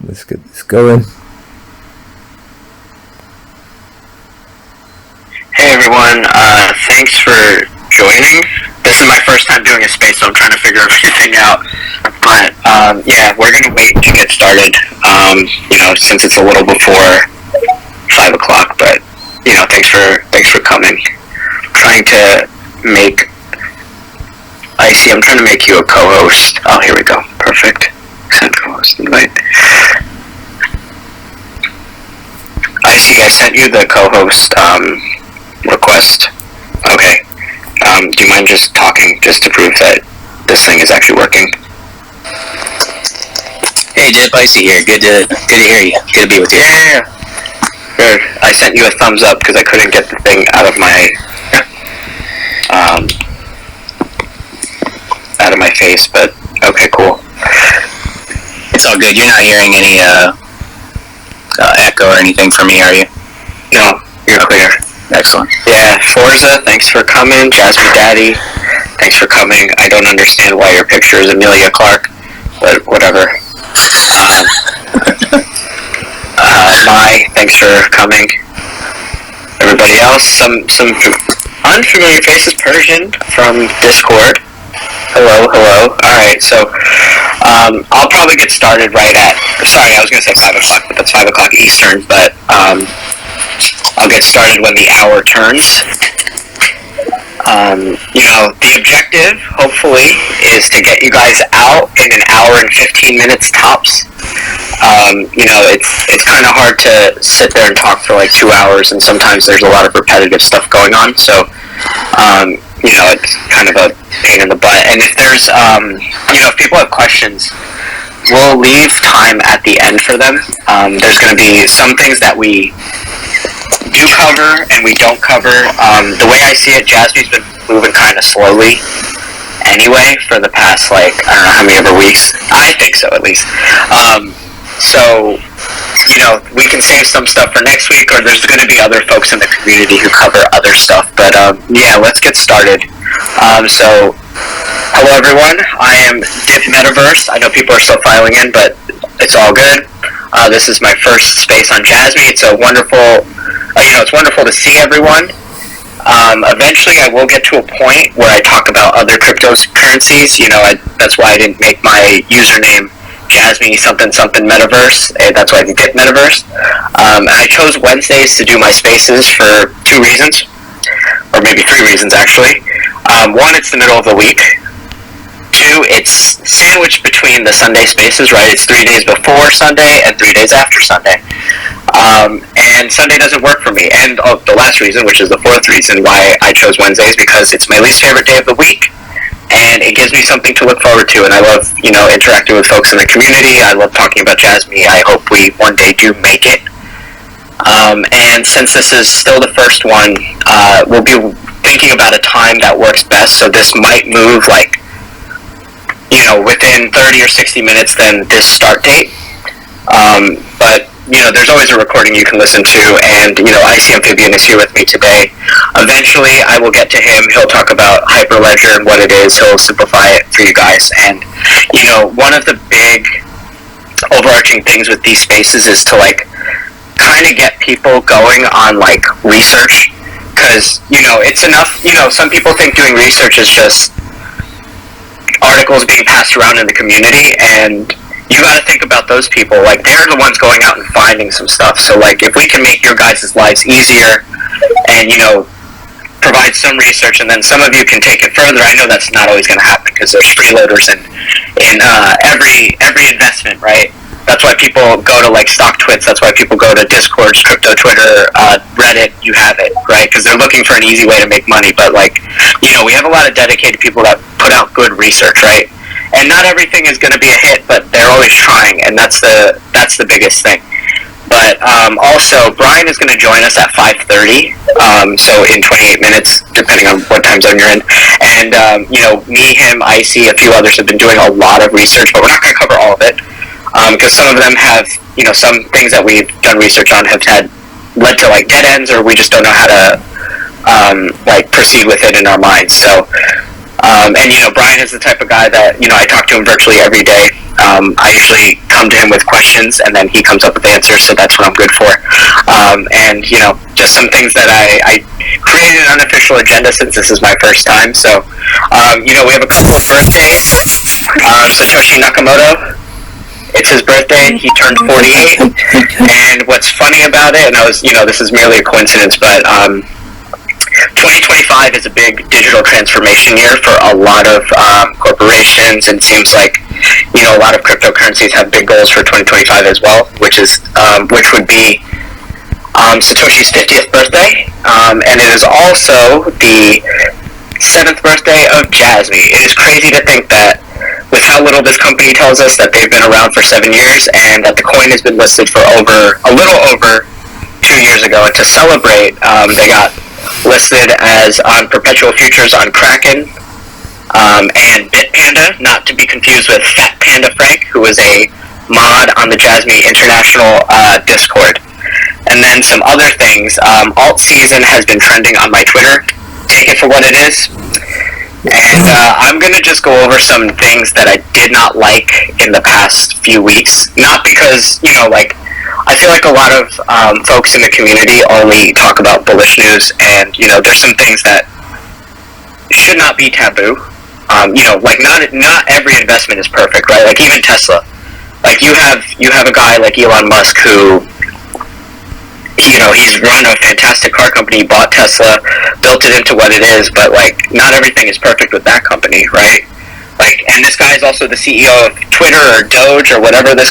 Let's get this going. Hey everyone, thanks for joining. This is my first time doing a space, so I'm trying to figure everything out. But yeah, we're gonna wait to get started. Since it's a little before 5 o'clock. But thanks for coming. I'm trying to make Icy. I'm trying to make you a co-host. Oh, here we go. Perfect. Send co-host invite. Icy, I sent you the co-host request. Okay. Do you mind just talking just to prove that this thing is actually working? Hey, Dip, Icy here. Good to hear you. Good to be with you. Yeah. Good. I sent you a thumbs up because I couldn't get the thing out of my face, but okay, cool. It's all good. You're not hearing any echo or anything from me, are you? No, you're clear. Excellent. Yeah, Forza, thanks for coming. Jasmy Daddy, thanks for coming. I don't understand why your picture is Amelia Clark, but whatever. Mai, thanks for coming. Everybody else, some unfamiliar faces. Persian from Discord. Hello. Alright, so I'll probably get started right at, sorry, I was going to say 5 o'clock, but that's 5 o'clock Eastern, but I'll get started when the hour turns. The objective, hopefully, is to get you guys out in an hour and 15 minutes tops. It's kind of hard to sit there and talk for like 2 hours, and sometimes there's a lot of repetitive stuff going on, so it's kind of a pain in the butt. And if there's, if people have questions, we'll leave time at the end for them. There's going to be some things that we do cover and we don't cover. The way I see it, Jasmy's been moving kind of slowly anyway for the past, I don't know how many other weeks. I think so, at least. We can save some stuff for next week, or there's going to be other folks in the community who cover other stuff. But yeah, let's get started. Hello everyone. I am Dip Metaverse. I know people are still filing in, but it's all good. This is my first space on Jasmy. It's a wonderful, it's wonderful to see everyone. Eventually, I will get to a point where I talk about other cryptocurrencies. That's why I didn't make my username Jasmy something Metaverse. That's why I Dip Metaverse. And I chose Wednesdays to do my spaces for 2 reasons, or maybe 3 reasons actually. 1, it's the middle of the week. 2, it's sandwiched between the Sunday spaces, right? It's 3 days before Sunday and 3 days after Sunday. And Sunday doesn't work for me. And the last reason, which is the 4th reason why I chose Wednesdays, because it's my least favorite day of the week, and it gives me something to look forward to. And I love, interacting with folks in the community. I love talking about Jasmy. I hope we one day do make it. And since this is still the first one, we'll be thinking about a time that works best. So this might move within 30 or 60 minutes than this start date. But there's always a recording you can listen to, and Icy Amphibian is here with me today. Eventually, I will get to him. He'll talk about Hyperledger and what it is. He'll simplify it for you guys. And one of the big overarching things with these spaces is to kind of get people going on research, because it's enough. Some people think doing research is just articles being passed around in the community, and you got to think about those people. They're the ones going out and finding some stuff. So if we can make your guys' lives easier and provide some research, and then some of you can take it further. I know that's not always going to happen because there's freeloaders in every investment, right? That's why people go to stock twits. That's why people go to Discord, crypto, Twitter, Reddit. You have it, right? Because they're looking for an easy way to make money. But we have a lot of dedicated people that put out good research, right? And not everything is going to be a hit, but they're always trying, and that's the biggest thing. But also, Brian is going to join us at 5:30, so in 28 minutes, depending on what time zone you're in. And me, him, Icy, a few others have been doing a lot of research, but we're not going to cover all of it, because some of them have, some things that we've done research on have led to dead ends, or we just don't know how to proceed with it in our minds. So And Brian is the type of guy that I talk to him virtually every day. I usually come to him with questions, and then he comes up with answers. So that's what I'm good for. And just some things that I created an unofficial agenda since this is my first time. So we have a couple of birthdays. Satoshi Nakamoto. It's his birthday. He turned 48. And what's funny about it, and this is merely a coincidence, but 2025 is a big digital transformation year for a lot of corporations, and it seems like a lot of cryptocurrencies have big goals for 2025 as well, which would be Satoshi's 50th birthday, and it is also the 7th birthday of Jasmy. It is crazy to think that with how little this company tells us that they've been around for 7 years and that the coin has been listed for a little over 2 years ago, and to celebrate, they got listed as on perpetual futures on Kraken and Bitpanda, not to be confused with Fat Panda Frank, who is a mod on the Jasmy International Discord. And then some other things. Alt season has been trending on my Twitter. Take it for what it is. And I'm going to just go over some things that I did not like in the past few weeks. Not because, I feel like a lot of folks in the community only talk about bullish news, and there's some things that should not be taboo. Not every investment is perfect, right? Like even Tesla. Like you have a guy like Elon Musk who, he's run a fantastic car company, bought Tesla, built it into what it is, but not everything is perfect with that company, right? And this guy is also the CEO of Twitter or Doge or whatever this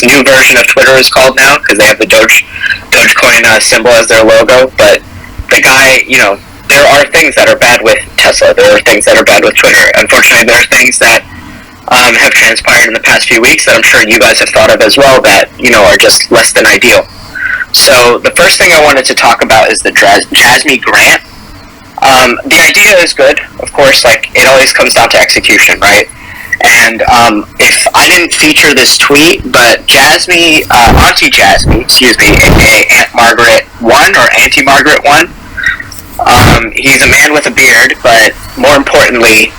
new version of Twitter is called now, because they have the Dogecoin symbol as their logo. But the guy, there are things that are bad with Tesla. There are things that are bad with Twitter. Unfortunately, there are things that have transpired in the past few weeks that I'm sure you guys have thought of as well that are just less than ideal. So the first thing I wanted to talk about is the Jasmy grant. The idea is good, of course. It always comes down to execution, right? And if I didn't feature this tweet, but Jasmy, Auntie Jasmy, aka Aunt Margaret 1 or Auntie Margaret 1, he's a man with a beard, but more importantly,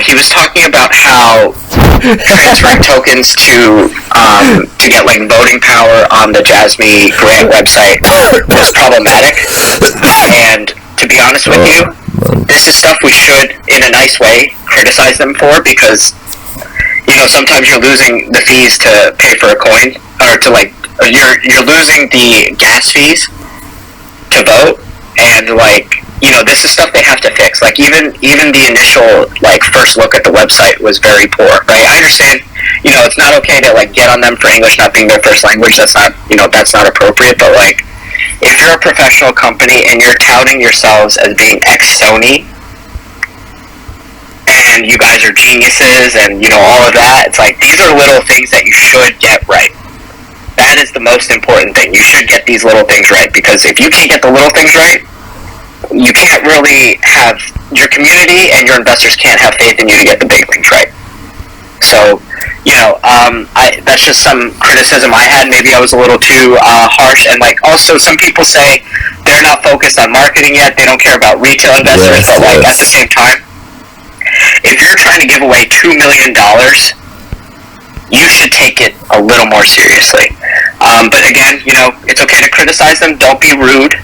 he was talking about how transferring tokens to get voting power on the Jasmy grant website was problematic. And to be honest with you, this is stuff we should, in a nice way, criticize them for, because sometimes you're losing the fees to pay for a coin, or you're losing the gas fees to vote, and this is stuff they have to fix. Even the initial first look at the website was very poor, right? I understand, it's not okay to get on them for English not being their first language. That's not that's not appropriate. But if you're a professional company and you're touting yourselves as being ex-Sony, and you guys are geniuses, and all of that, it's these are little things that you should get right. That is the most important thing. You should get these little things right, because if you can't get the little things right, you can't really have your community and your investors can't have faith in you to get the big things right. So, that's just some criticism I had. Maybe I was a little too harsh, and also some people say they're not focused on marketing yet. They don't care about retail investors, but at the same time, if you're trying to give away $2 million, you should take it a little more seriously. But again, it's okay to criticize them. Don't be rude.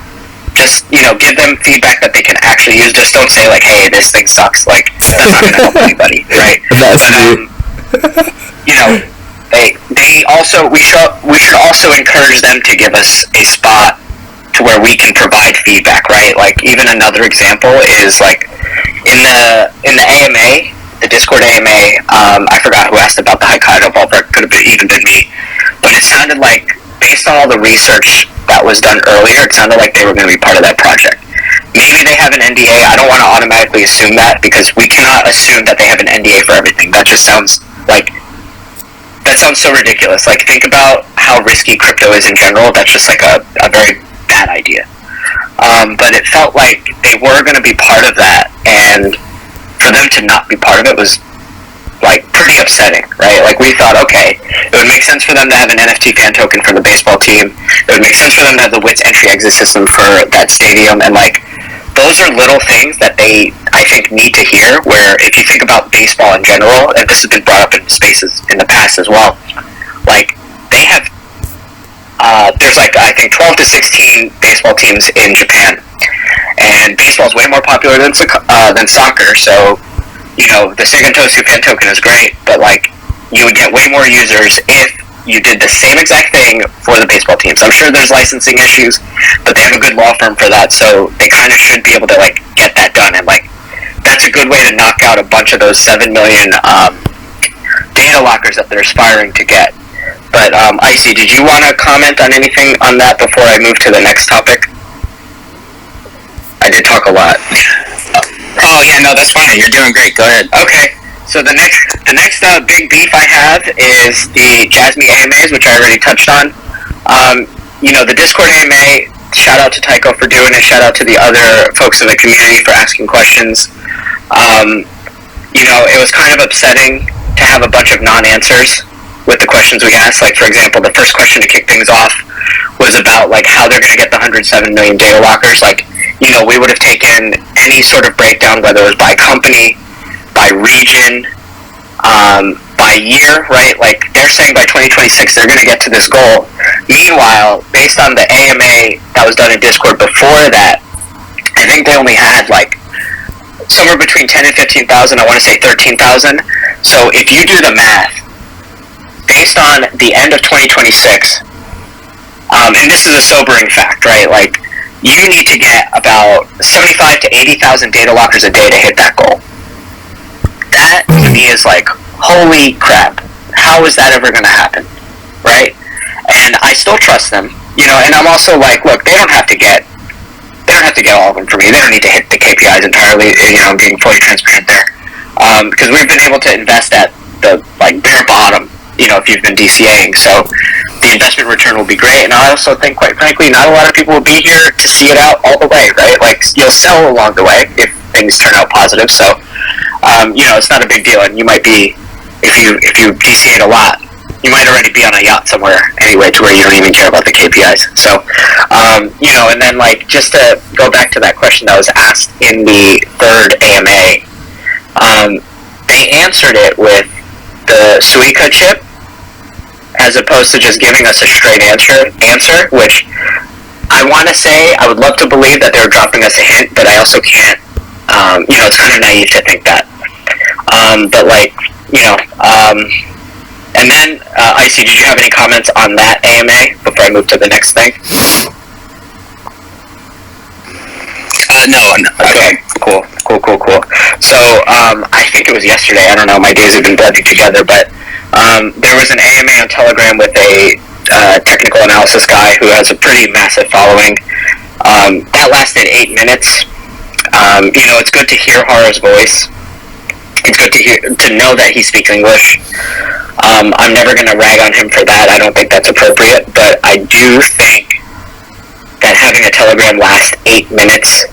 Just, give them feedback that they can actually use. Just don't say, hey, this thing sucks. That's not going to help anybody, right? We should also encourage them to give us a spot to where we can provide feedback, right? Even another example is, in the AMA, the Discord AMA, I forgot who asked about the Hokkaido ballpark. Could have even been me. But it sounded like, based on all the research that was done earlier, it sounded like they were going to be part of that project. Maybe they have an NDA. I don't want to automatically assume that, because we cannot assume that they have an NDA for everything. That just sounds so ridiculous. Think about how risky crypto is in general. That's just a very bad idea. But it felt like they were going to be part of that, and for them to not be part of it was pretty upsetting, right? We thought, okay, it would make sense for them to have an NFT fan token for the baseball team. It would make sense for them to have the WITS entry exit system for that stadium, and those are little things that they, I think, need to hear. Where if you think about baseball in general, and this has been brought up in spaces in the past as well, like they have, there's like I think 12 to 16 baseball teams in Japan, and baseball is way more popular than soccer. So, you know, the Seigentosu Pen token is great, but like you would get way more users if you did the same exact thing for the baseball teams. I'm sure there's licensing issues, but they have a good law firm for that, so they kind of should be able to like get that done. And like that's a good way to knock out a bunch of those 7 million data lockers that they're aspiring to get. But Icy, did you want to comment on anything on that before I move to the next topic? I did talk a lot. Oh yeah, no, that's fine. You're doing great. Go ahead. Okay. So the next big beef I have is the Jasmy AMAs, which I already touched on. You know, the Discord AMA, shout out to Tycho for doing it, shout out to the other folks in the community for asking questions. You know, it was kind of upsetting to have a bunch of non-answers with the questions we asked. Like, for example, the first question to kick things off was about, like, how they're going to get the 107 million data lockers. Like, you know, we would have taken any sort of breakdown, whether it was by company, by region, by year, right? Like, they're saying by 2026 they're going to get to this goal. Meanwhile, based on the AMA that was done in Discord before that, I think they only had, like, somewhere between 10 and 15,000, I want to say 13,000. So if you do the math, based on the end of 2026, and this is a sobering fact, right? Like, you need to get about 75 to 80,000 data lockers a day to hit that goal. That, to me, is like, holy crap, how is that ever going to happen, right? And I still trust them, you know, and I'm also like, look, they don't have to get all of them for me. They don't need to hit the KPIs entirely, you know, being fully transparent there. Because we've been able to invest at the, like, bare bottom, you know, if you've been DCAing. So the investment return will be great. And I also think, quite frankly, not a lot of people will be here to see it out all the way, right? Like, you'll sell along the way if things turn out positive. So, you know, it's not a big deal. And you might be, if you DCA'd a lot, you might already be on a yacht somewhere anyway to where you don't even care about the KPIs. So, you know, and then, like, just to go back to that question that was asked in the third AMA, they answered it with the Suica chip as opposed to just giving us a straight answer, which I want to say, I would love to believe that they were dropping us a hint, but I also can't, you know, it's kind of naive to think that. But, like, you know, and then, Icy, did you have any comments on that AMA before I move to the next thing? No. Okay, cool. So, I think it was yesterday, I don't know, my days have been blending together, but there was an AMA on Telegram with a technical analysis guy who has a pretty massive following. That lasted 8 minutes. You know, it's good to hear Hara's voice. It's good to know that he speaks English. I'm never going to rag on him for that. I don't think that's appropriate, but I do think that having a Telegram last 8 minutes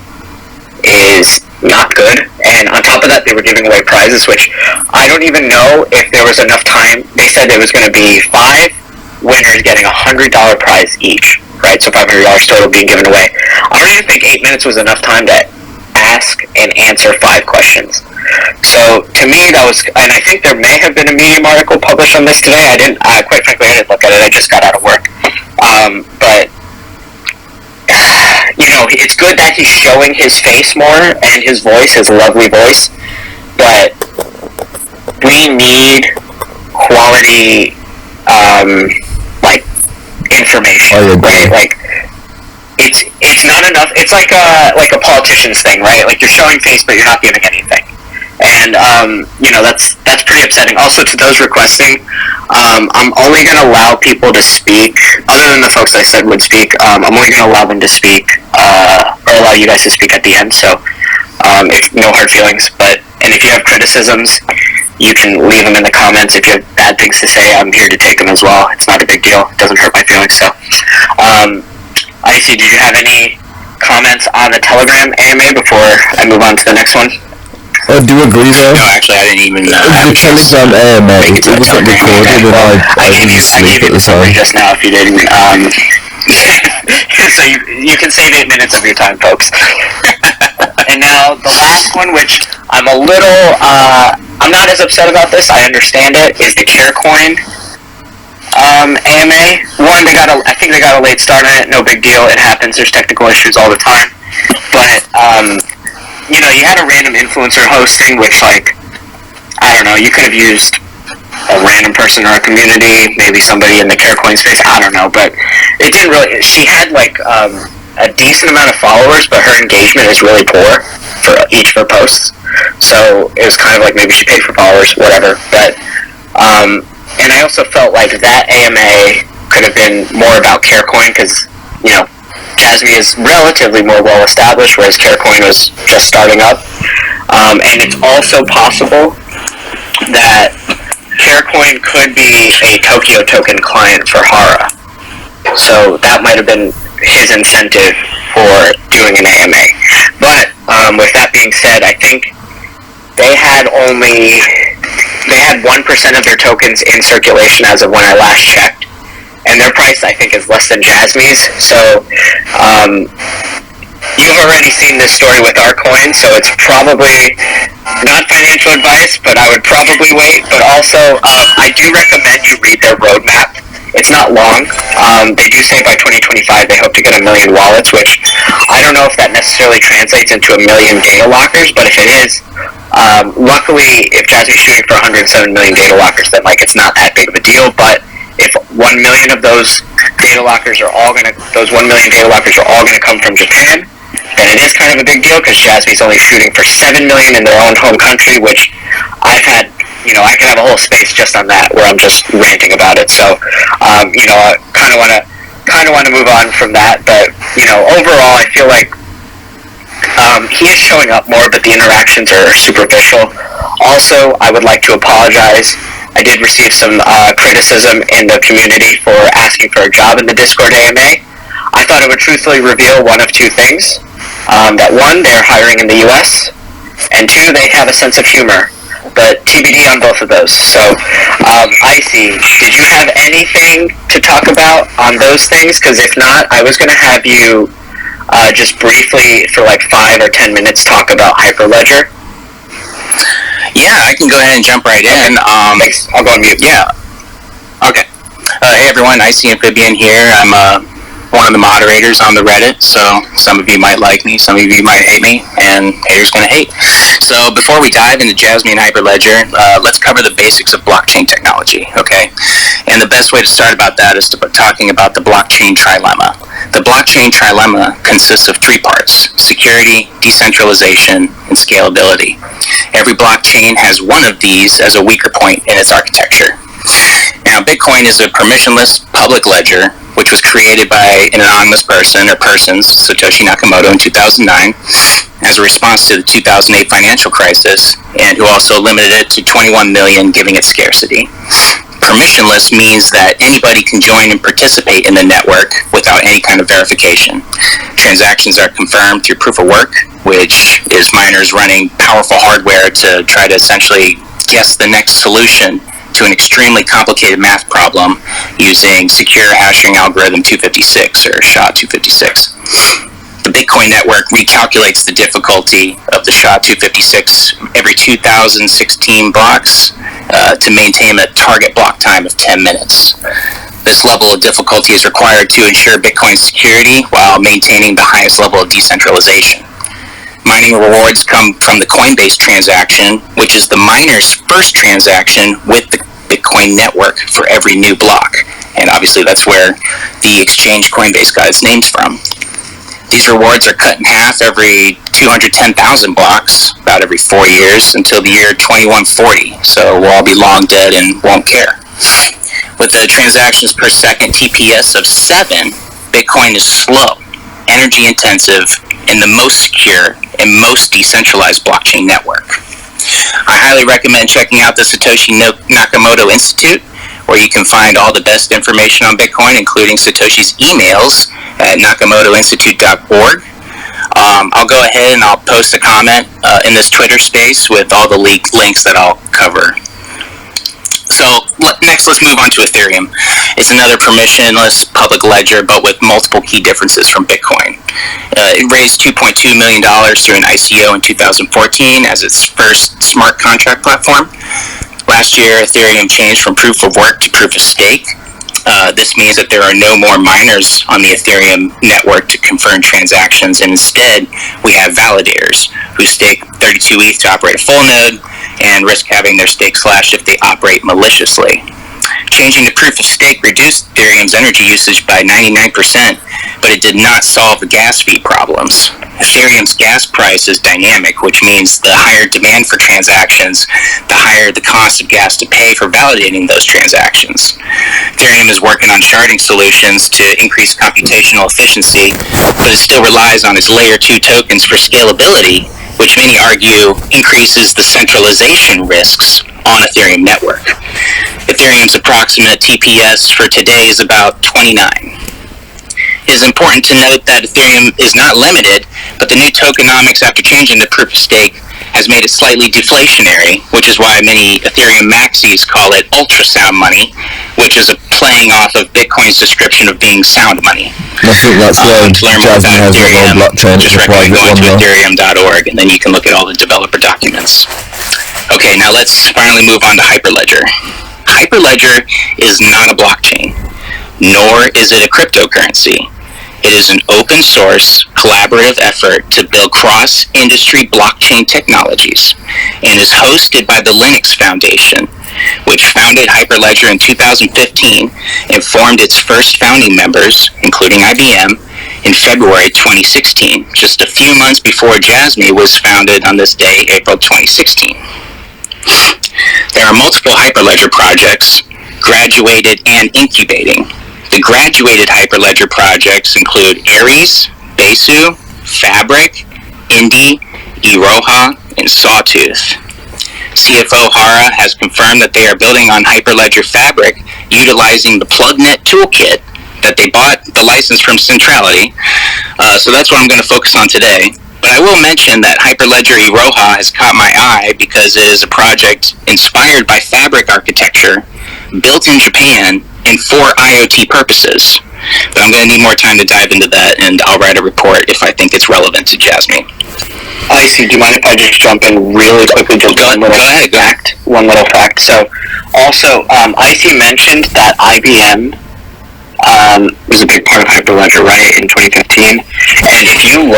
is not good. And on top of that, they were giving away prizes, which I don't even know if there was enough time. They said there was going to be 5 winners getting a $100 prize each, right? So $500 total being given away. I don't even think 8 minutes was enough time to ask and answer 5 questions. So to me, that was, and I think there may have been a Medium article published on this today. I didn't, quite frankly, I didn't look at it. I just got out of work. But you know, it's good that he's showing his face more and his voice, his lovely voice. But we need quality, like, information, right? Like, it's not enough. It's like a politician's thing, right? Like, you're showing face, but you're not giving anything. And, you know, that's pretty upsetting. Also, to those requesting, I'm only going to allow people to speak, other than the folks I said would speak, I'm only going to allow them to speak, or allow you guys to speak at the end, so, if no hard feelings, and if you have criticisms, you can leave them in the comments. If you have bad things to say, I'm here to take them as well. It's not a big deal. It doesn't hurt my feelings, so, Icy, did you have any comments on the Telegram AMA before I move on to the next one? I do agree though. No, actually, I didn't even. The Telegram AMA, it wasn't recorded, and I gave you the summary just now if you didn't. So you can save 8 minutes of your time, folks. And now the last one, which I'm a little, I'm not as upset about this, I understand it, is the Carecoin AMA. One, I think they got a late start on it, no big deal, it happens, there's technical issues all the time. But, you know, you had a random influencer hosting, which, like, I don't know, you could have used a random person or a community, maybe somebody in the Carecoin space, I don't know, but it didn't really, she had, like, a decent amount of followers, but her engagement is really poor for each of her posts. So it was kind of like maybe she paid for followers, whatever. But and I also felt like that AMA could have been more about Carecoin because, you know, Jasmy is relatively more well established, whereas Carecoin was just starting up. And it's also possible that Carecoin could be a Tokyo token client for Hara. So that might have been his incentive for doing an AMA. But with that being said, I think they had 1% of their tokens in circulation as of when I last checked, and their price I think is less than Jasmy's. So you've already seen this story with our coin, so it's probably not financial advice, but I would probably wait. But also, I do recommend you read their roadmap. It's not long. They do say by 2025 they hope to get 1 million wallets, which I don't know if that necessarily translates into 1 million data lockers, but if it is, luckily, if Jasmy's shooting for 107 million data lockers, then like it's not that big of a deal. But if 1 million of those data lockers are all gonna, those 1 million data lockers are all gonna come from Japan, then it is kind of a big deal because Jasmy's only shooting for 7 million in their own home country, which I've had. You know, I could have a whole space just on that where I'm just ranting about it. So, you know, I kind of want to move on from that. But you know, overall, I feel like he is showing up more, but the interactions are superficial. Also, I would like to apologize. I did receive some criticism in the community for asking for a job in the Discord AMA. I thought it would truthfully reveal one of two things: that one, they're hiring in the U.S., and two, they have a sense of humor. But TBD on both of those. So, Icy, did you have anything to talk about on those things? Because if not, I was going to have you just briefly, for like 5 or 10 minutes, talk about Hyperledger. Yeah, I can go ahead and jump right in. Thanks. I'll go on mute. Yeah. Okay. Hey everyone, Icy Amphibian here. I'm one of the moderators on the Reddit, so some of you might like me, some of you might hate me, and haters gonna hate. So before we dive into Jasmy and Hyperledger, let's cover the basics of blockchain technology, okay? And the best way to start about that is to talking about the blockchain trilemma. The blockchain trilemma consists of 3 parts: security, decentralization, and scalability. Every blockchain has one of these as a weaker point in its architecture. Now, Bitcoin is a permissionless public ledger, which was created by an anonymous person or persons, Satoshi Nakamoto, in 2009, as a response to the 2008 financial crisis, and who also limited it to 21 million, giving it scarcity. Permissionless means that anybody can join and participate in the network without any kind of verification. Transactions are confirmed through proof of work, which is miners running powerful hardware to try to essentially guess the next solution to an extremely complicated math problem using secure hashing algorithm 256 or SHA-256. The Bitcoin network recalculates the difficulty of the SHA-256 every 2016 blocks to maintain a target block time of 10 minutes. This level of difficulty is required to ensure Bitcoin security while maintaining the highest level of decentralization. Mining rewards come from the Coinbase transaction, which is the miner's first transaction with the Bitcoin network for every new block. And obviously that's where the exchange Coinbase got its names from. These rewards are cut in half every 210,000 blocks, about every 4 years, until the year 2140. So we'll all be long dead and won't care. With the transactions per second TPS of 7, Bitcoin is slow, energy intensive, and the most secure and most decentralized blockchain network. I highly recommend checking out the Satoshi Nakamoto Institute, where you can find all the best information on Bitcoin, including Satoshi's emails at nakamotoinstitute.org. I'll go ahead and I'll post a comment in this Twitter space with all the links that I'll cover. So next, let's move on to Ethereum. It's another permissionless public ledger, but with multiple key differences from Bitcoin. It raised $2.2 million through an ICO in 2014 as its first smart contract platform. Last year, Ethereum changed from proof of work to proof of stake. This means that there are no more miners on the Ethereum network to confirm transactions, and instead we have validators who stake 32 ETH to operate a full node and risk having their stake slashed if they operate maliciously. Changing to proof of stake reduced Ethereum's energy usage by 99%, but it did not solve the gas fee problems. Ethereum's gas price is dynamic, which means the higher demand for transactions, the higher the cost of gas to pay for validating those transactions. Ethereum is working on sharding solutions to increase computational efficiency, but it still relies on its layer 2 tokens for scalability, which many argue increases the centralization risks on Ethereum network. Ethereum's approximate TPS for today is about 29. It is important to note that Ethereum is not limited, but the new tokenomics after changing to proof of stake has made it slightly deflationary, which is why many Ethereum maxis call it ultrasound money, which is a playing off of Bitcoin's description of being sound money. I think that's why Jasmy has her own blockchain. Just recommend going to ethereum.org, and then you can look at all the developer documents. Okay, now let's finally move on to Hyperledger. Hyperledger is not a blockchain, nor is it a cryptocurrency. It is an open source, collaborative effort to build cross-industry blockchain technologies and is hosted by the Linux Foundation, which founded Hyperledger in 2015 and formed its first founding members, including IBM, in February 2016, just a few months before Jasmy was founded on this day, April 2016. There are multiple Hyperledger projects, graduated and incubating. The graduated Hyperledger projects include Aries, Besu, Fabric, Indy, Iroha, and Sawtooth. CFO Hara has confirmed that they are building on Hyperledger Fabric utilizing the PlugNet toolkit that they bought the license from Centrality. So that's what I'm going to focus on today. But I will mention that Hyperledger Iroha has caught my eye because it is a project inspired by Fabric architecture, built in Japan, and for IoT purposes. But I'm going to need more time to dive into that, and I'll write a report if I think it's relevant to Jasmy. I see. Do you mind if I just jump in really quickly? Just one little fact. So, also, IC mentioned that IBM was a big part of Hyperledger, right, in 2015. And if you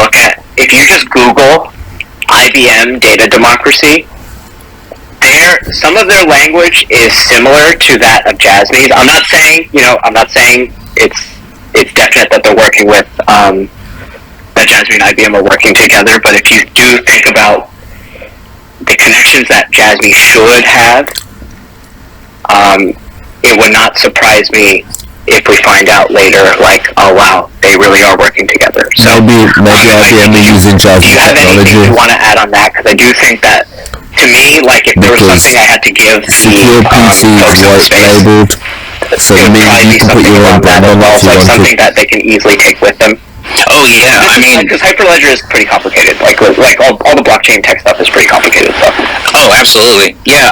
just Google IBM data democracy, some of their language is similar to that of Jasmy's. I'm not saying it's definite that they're working with that Jasmy and IBM are working together, but if you do think about the connections that Jasmy should have, it would not surprise me if we find out later, like, oh wow, they really are working together. So maybe IBM is using Jasmy technology. Do you have anything you want to add on that? Because I do think that, to me, like, if there was something I had to give secure PCs white labeled, so it means you can put your own brand on that if you want something that they can easily take with them. Oh yeah, I mean, because Hyperledger is pretty complicated. Like all the blockchain tech stuff is pretty complicated stuff. Oh, absolutely. Yeah,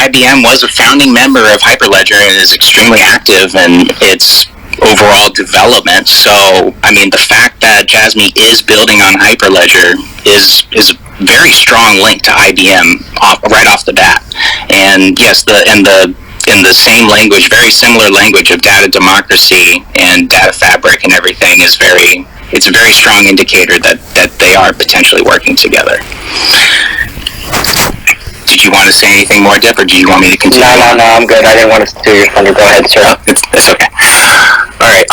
IBM was a founding member of Hyperledger and is extremely active in its overall development. So, I mean, the fact that Jasmy is building on Hyperledger is a very strong link to IBM right off the bat. And yes, in the same language, very similar language of data democracy and data fabric and everything it's a very strong indicator that they are potentially working together. Did you want to say anything more, Dip, or do you want me to continue? No, I'm good. I didn't want to steal your thunder. Go ahead, sir. Oh, it's okay. All right.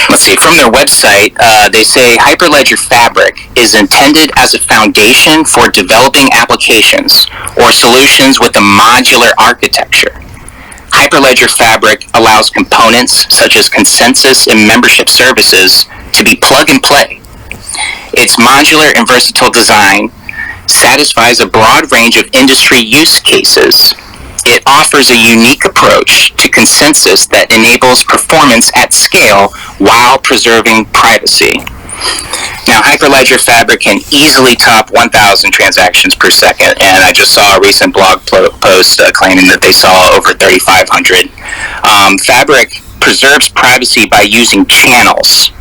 Let's see. From their website, they say Hyperledger Fabric is intended as a foundation for developing applications or solutions with a modular architecture. Hyperledger Fabric allows components such as consensus and membership services to be plug and play. Its modular and versatile design satisfies a broad range of industry use cases. It offers a unique approach to consensus that enables performance at scale while preserving privacy. Now, Hyperledger Fabric can easily top 1,000 transactions per second, and I just saw a recent blog post claiming that they saw over 3,500. Fabric preserves privacy by using channels.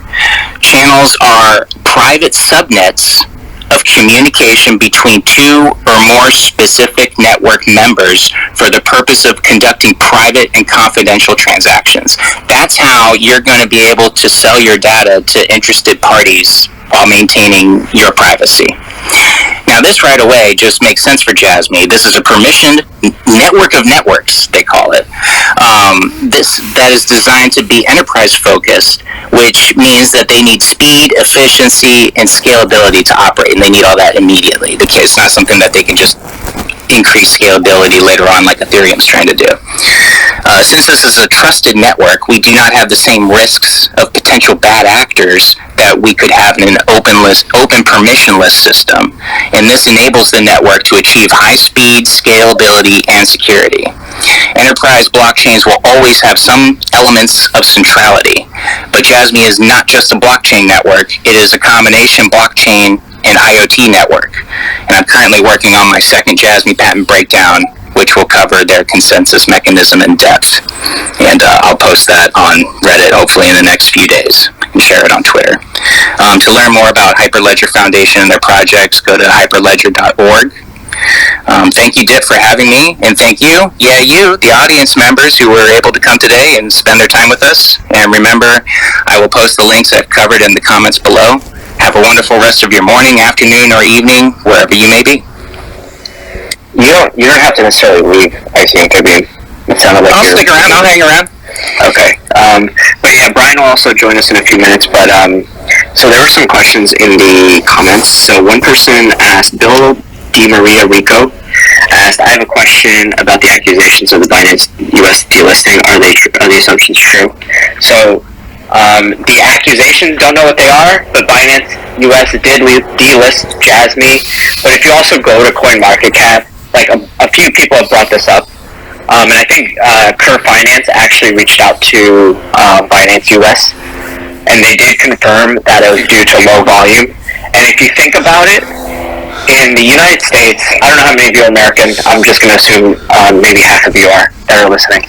Channels are private subnets of communication between two or more specific network members for the purpose of conducting private and confidential transactions. That's how you're going to be able to sell your data to interested parties while maintaining your privacy. Now, this right away just makes sense for Jasmy. This is a permissioned network of networks, they call it. That is designed to be enterprise focused, which means that they need speed, efficiency, and scalability to operate, and they need all that immediately. It's not something that they can just increase scalability later on like Ethereum's trying to do. Since this is a trusted network, we do not have the same risks of potential bad actors that we could have in an open permissionless system, and this enables the network to achieve high speed, scalability, and security. Enterprise blockchains will always have some elements of centrality, but Jasmy is not just a blockchain network, it is a combination blockchain and IoT network. And I'm currently working on my second Jasmy patent breakdown, which will cover their consensus mechanism in depth. And I'll post that on Reddit hopefully in the next few days and share it on Twitter. To learn more about Hyperledger Foundation and their projects, go to hyperledger.org. Thank you, Dip, for having me, and thank you, the audience members who were able to come today and spend their time with us. And remember, I will post the links I've covered in the comments below. Have a wonderful rest of your morning, afternoon, or evening, wherever you may be. You don't have to necessarily leave ICMW. It sounded like I'll stick around. I'll hang around. Okay. But yeah, Brian will also join us in a few minutes. But so there were some questions in the comments. So one person asked, Bill DiMaria Rico asked, I have a question about the accusations of the Binance US delisting. Are the assumptions true? So the accusations, don't know what they are, but Binance US did delist Jasmy. But if you also go to CoinMarketCap, like a few people have brought this up. And I think Kerr Finance actually reached out to Binance US, and they did confirm that it was due to low volume. And if you think about it, in the United States, I don't know how many of you are American. I'm just going to assume maybe half of you are that are listening.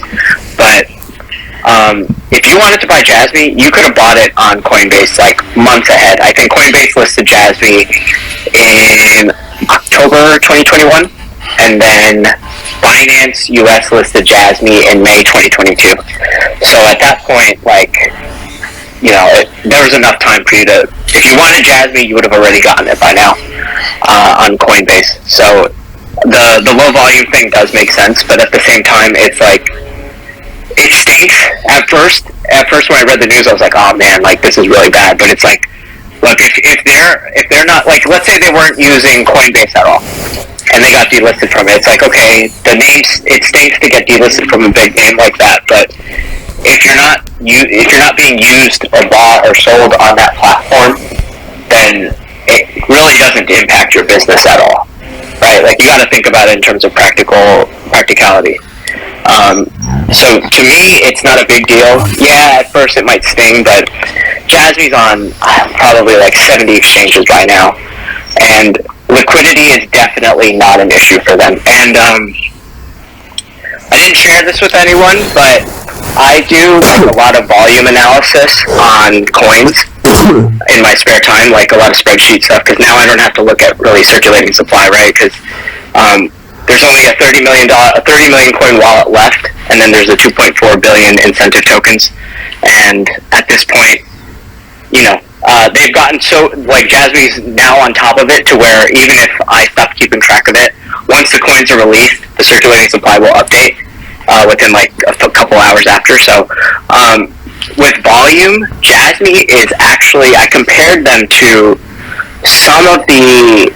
But if you wanted to buy Jasmy, you could have bought it on Coinbase like months ahead. I think Coinbase listed Jasmy in October 2021, and then Binance US listed Jasmy in May 2022. So at that point, like, there was enough time for you to, if you wanted Jasmy, you would have already gotten it by now on Coinbase. So the low volume thing does make sense, but at the same time, it's like, it stinks at first. At first, when I read the news, I was like, oh man, like, this is really bad. But it's like, look, if they're not, like, let's say they weren't using Coinbase at all, and they got delisted from it, it's like, okay, the names, it stinks to get delisted from a big name like that, but if you're not being used or bought or sold on that platform, then it really doesn't impact your business at all, right? Like, you got to think about it in terms of practicality. So to me, it's not a big deal. Yeah, at first it might sting, but Jasmy's on probably like 70 exchanges by now, and liquidity is definitely not an issue for them. And I didn't share this with anyone, but I do like a lot of volume analysis on coins in my spare time, like a lot of spreadsheet stuff, because now I don't have to look at really circulating supply, right? Because there's only a 30 million coin wallet left, and then there's the 2.4 billion incentive tokens. And at this point, they've gotten so, like, Jasmy's now on top of it to where even if I stop keeping track of it, once the coins are released, the circulating supply will update within like a couple hours after. So with volume, Jasmy is actually, I compared them to some of the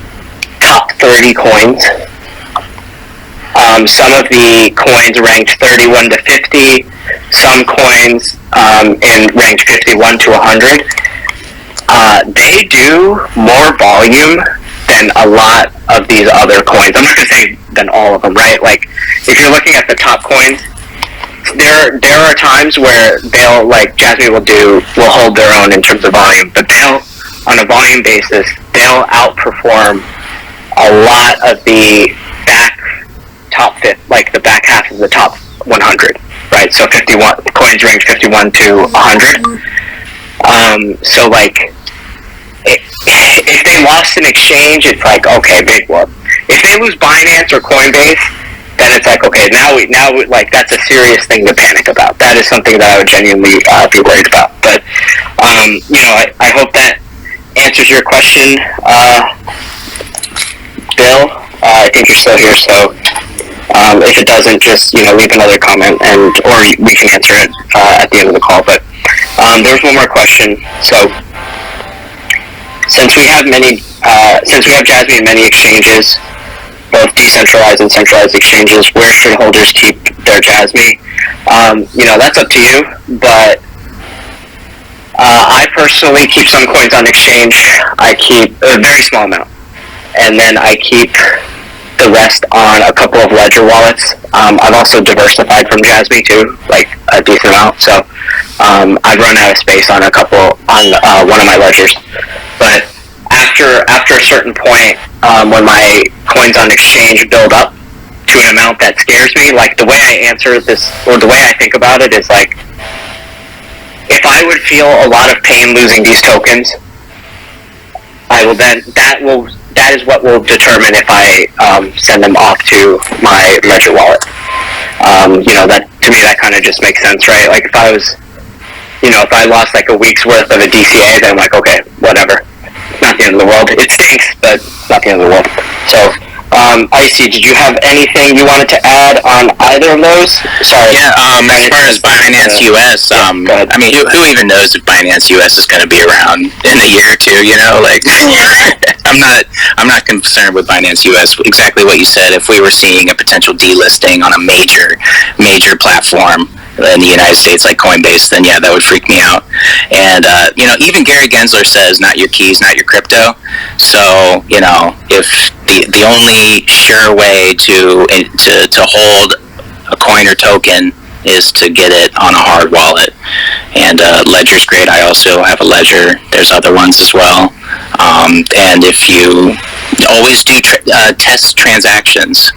top 30 coins. Some of the coins ranked 31 to 50, some coins ranked 51 to 100. They do more volume than a lot of these other coins. I'm not going to say than all of them, right? Like, if you're looking at the top coins, there are times where they'll, like, Jasmy will hold their own in terms of volume, but they'll, on a volume basis, they'll outperform a lot of the back half of the top 100, right? So 51 coins range 51 to 100. So like, if they lost an exchange, it's like, okay, big whoop. If they lose Binance or Coinbase, then it's like, okay, now like that's a serious thing to panic about. That is something that I would genuinely be worried about. But I hope that answers your question, Bill. I think you're still here, so if it doesn't, just leave another comment or we can answer it at the end of the call. But there's one more question. So since we have Jasmy in many exchanges, both decentralized and centralized exchanges, where should holders keep their Jasmy? That's up to you, but I personally keep some coins on exchange. I keep a very small amount, and then I keep the rest on a couple of ledger wallets. I've also diversified from Jasmy too, like a decent amount. So I've run out of space on one of my ledgers. But after a certain point, when my coins on exchange build up to an amount that scares me, like the way I answer this, or the way I think about it is like, if I would feel a lot of pain losing these tokens, that is what will determine if I send them off to my ledger wallet. That to me, that kind of just makes sense, right? Like if I lost like a week's worth of a DCA, then I'm like, okay, whatever. Not the end of the world. It stinks, but not the end of the world. So, Icy, did you have anything you wanted to add on either of those? Sorry. Yeah, as far as Binance US, I mean, who even knows if Binance US is going to be around in a year or two, like, I'm not concerned with Binance US. Exactly what you said. If we were seeing a potential delisting on a major platform in the United States like Coinbase, then yeah, that would freak me out. And even Gary Gensler says not your keys, not your crypto. So if the only sure way to hold a coin or token is to get it on a hard wallet, and Ledger's great. I also have a Ledger. There's other ones as well. And if you always do test transactions,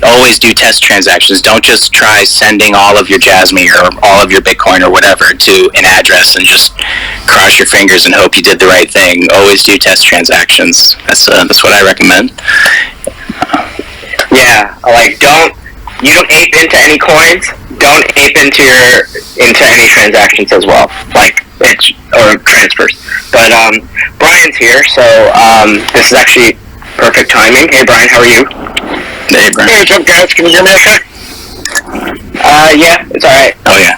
always do test transactions. Don't just try sending all of your Jasmy or all of your Bitcoin or whatever to an address and just cross your fingers and hope you did the right thing. Always do test transactions. That's what I recommend. Yeah, like you don't ape into any coins. Don't ape into any transactions as well, or transfers. But Brian's here, so this is actually perfect timing. Hey Brian, how are you? Hey Brian. Hey, what's up guys? Can you hear me okay? Yeah, it's alright. Oh yeah.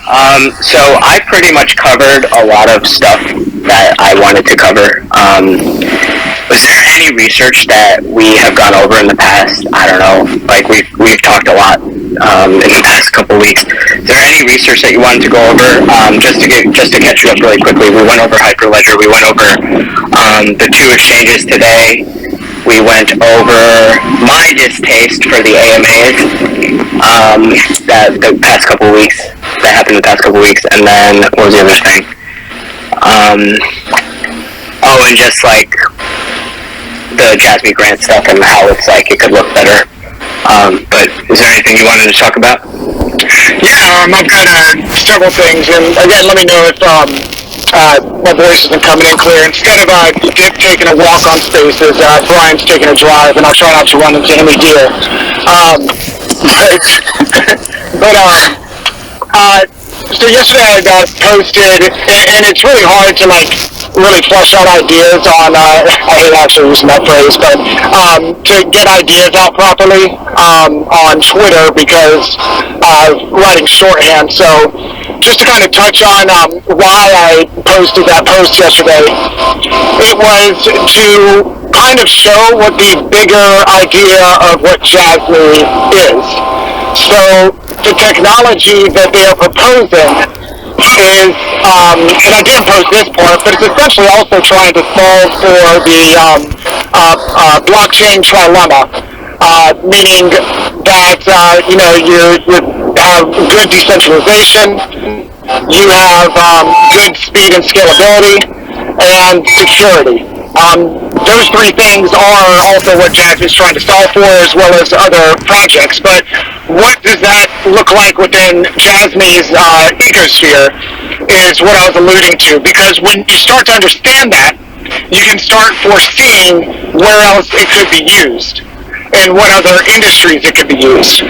So I pretty much covered a lot of stuff that I wanted to cover. Was there any research that we have gone over in the past? I don't know. Like we've talked a lot in the past couple weeks. Is there any research that you wanted to go over? Just to catch you up really quickly, we went over Hyperledger. We went over the two exchanges today. We went over my distaste for the AMAs that happened the past couple weeks, and then what was the other thing? And just like the Jasmy grant stuff and how it's like it could look better. But is there anything you wanted to talk about? Yeah, I've got several things, and again, let me know if my voice isn't coming in clear. Instead of Dick taking a walk on Spaces, Brian's taking a drive, and I'll try not to run into any deer. So yesterday I posted, and it's really hard to really flesh out ideas on, I hate actually using that phrase, but to get ideas out properly on Twitter because writing shorthand. So just to kind of touch on why I posted that post yesterday, it was to kind of show what the bigger idea of what Jasmy is. So the technology that they are proposing is, and I didn't post this part, but it's essentially also trying to solve for the blockchain trilemma, meaning that you have good decentralization, you have good speed and scalability, and security. Those three things are also what Jasmy is trying to solve for, as well as other projects. But what does that look like within Jasmy's ecosphere is what I was alluding to. Because when you start to understand that, you can start foreseeing where else it could be used and what other industries it could be used.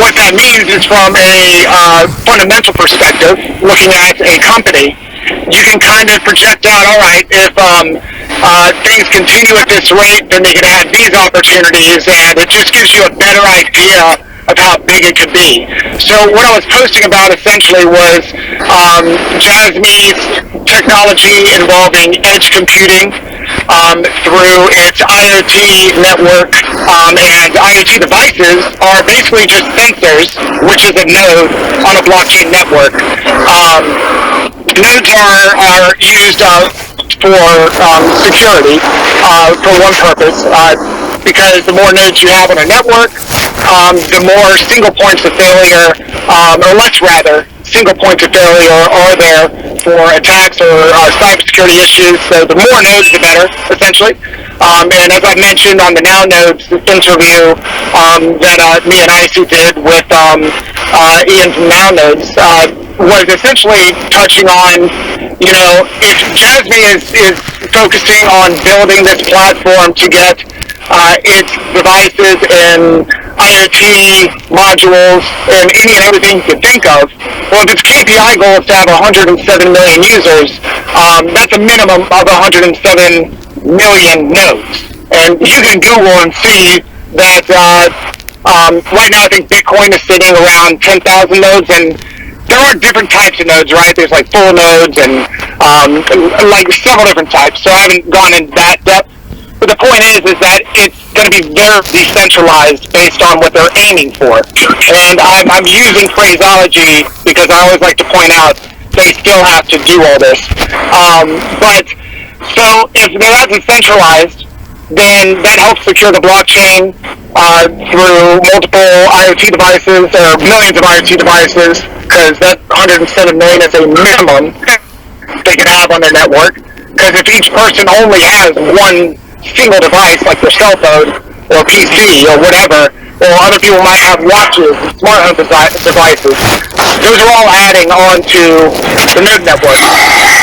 What that means is from a fundamental perspective, looking at a company, you can kind of project out, all right, if things continue at this rate, then they can have these opportunities, and it just gives you a better idea of how big it could be. So what I was posting about essentially was Jasmy's technology involving edge computing through its IoT network, and IoT devices are basically just sensors, which is a node on a blockchain network. Nodes are used for security for one purpose, because the more nodes you have on a network, the more single points of failure, or less rather, single points of failure are there for attacks or cybersecurity issues. So the more nodes, the better, essentially. And as I mentioned on the Now Nodes interview that me and IC did with Ian from Now Nodes, was essentially touching on, you know, if Jasmy is focusing on building this platform to get its devices and IoT modules and any and everything you can think of, well, if its KPI goal is to have 107 million users, that's a minimum of 107 million nodes. And you can Google and see that right now I think Bitcoin is sitting around 10,000 nodes, and there are different types of nodes, right? There's like full nodes and like several different types, so I haven't gone into that depth. But the point is that it's going to be very decentralized based on what they're aiming for. And I'm using phraseology because I always like to point out they still have to do all this. But so if they're not decentralized, then that helps secure the blockchain through multiple IoT devices, or millions of IoT devices, because that 107 million is a minimum they can have on their network. Because if each person only has one single device, like their cell phone or PC or whatever, or other people might have watches, smart home devices, those are all adding on to the node network.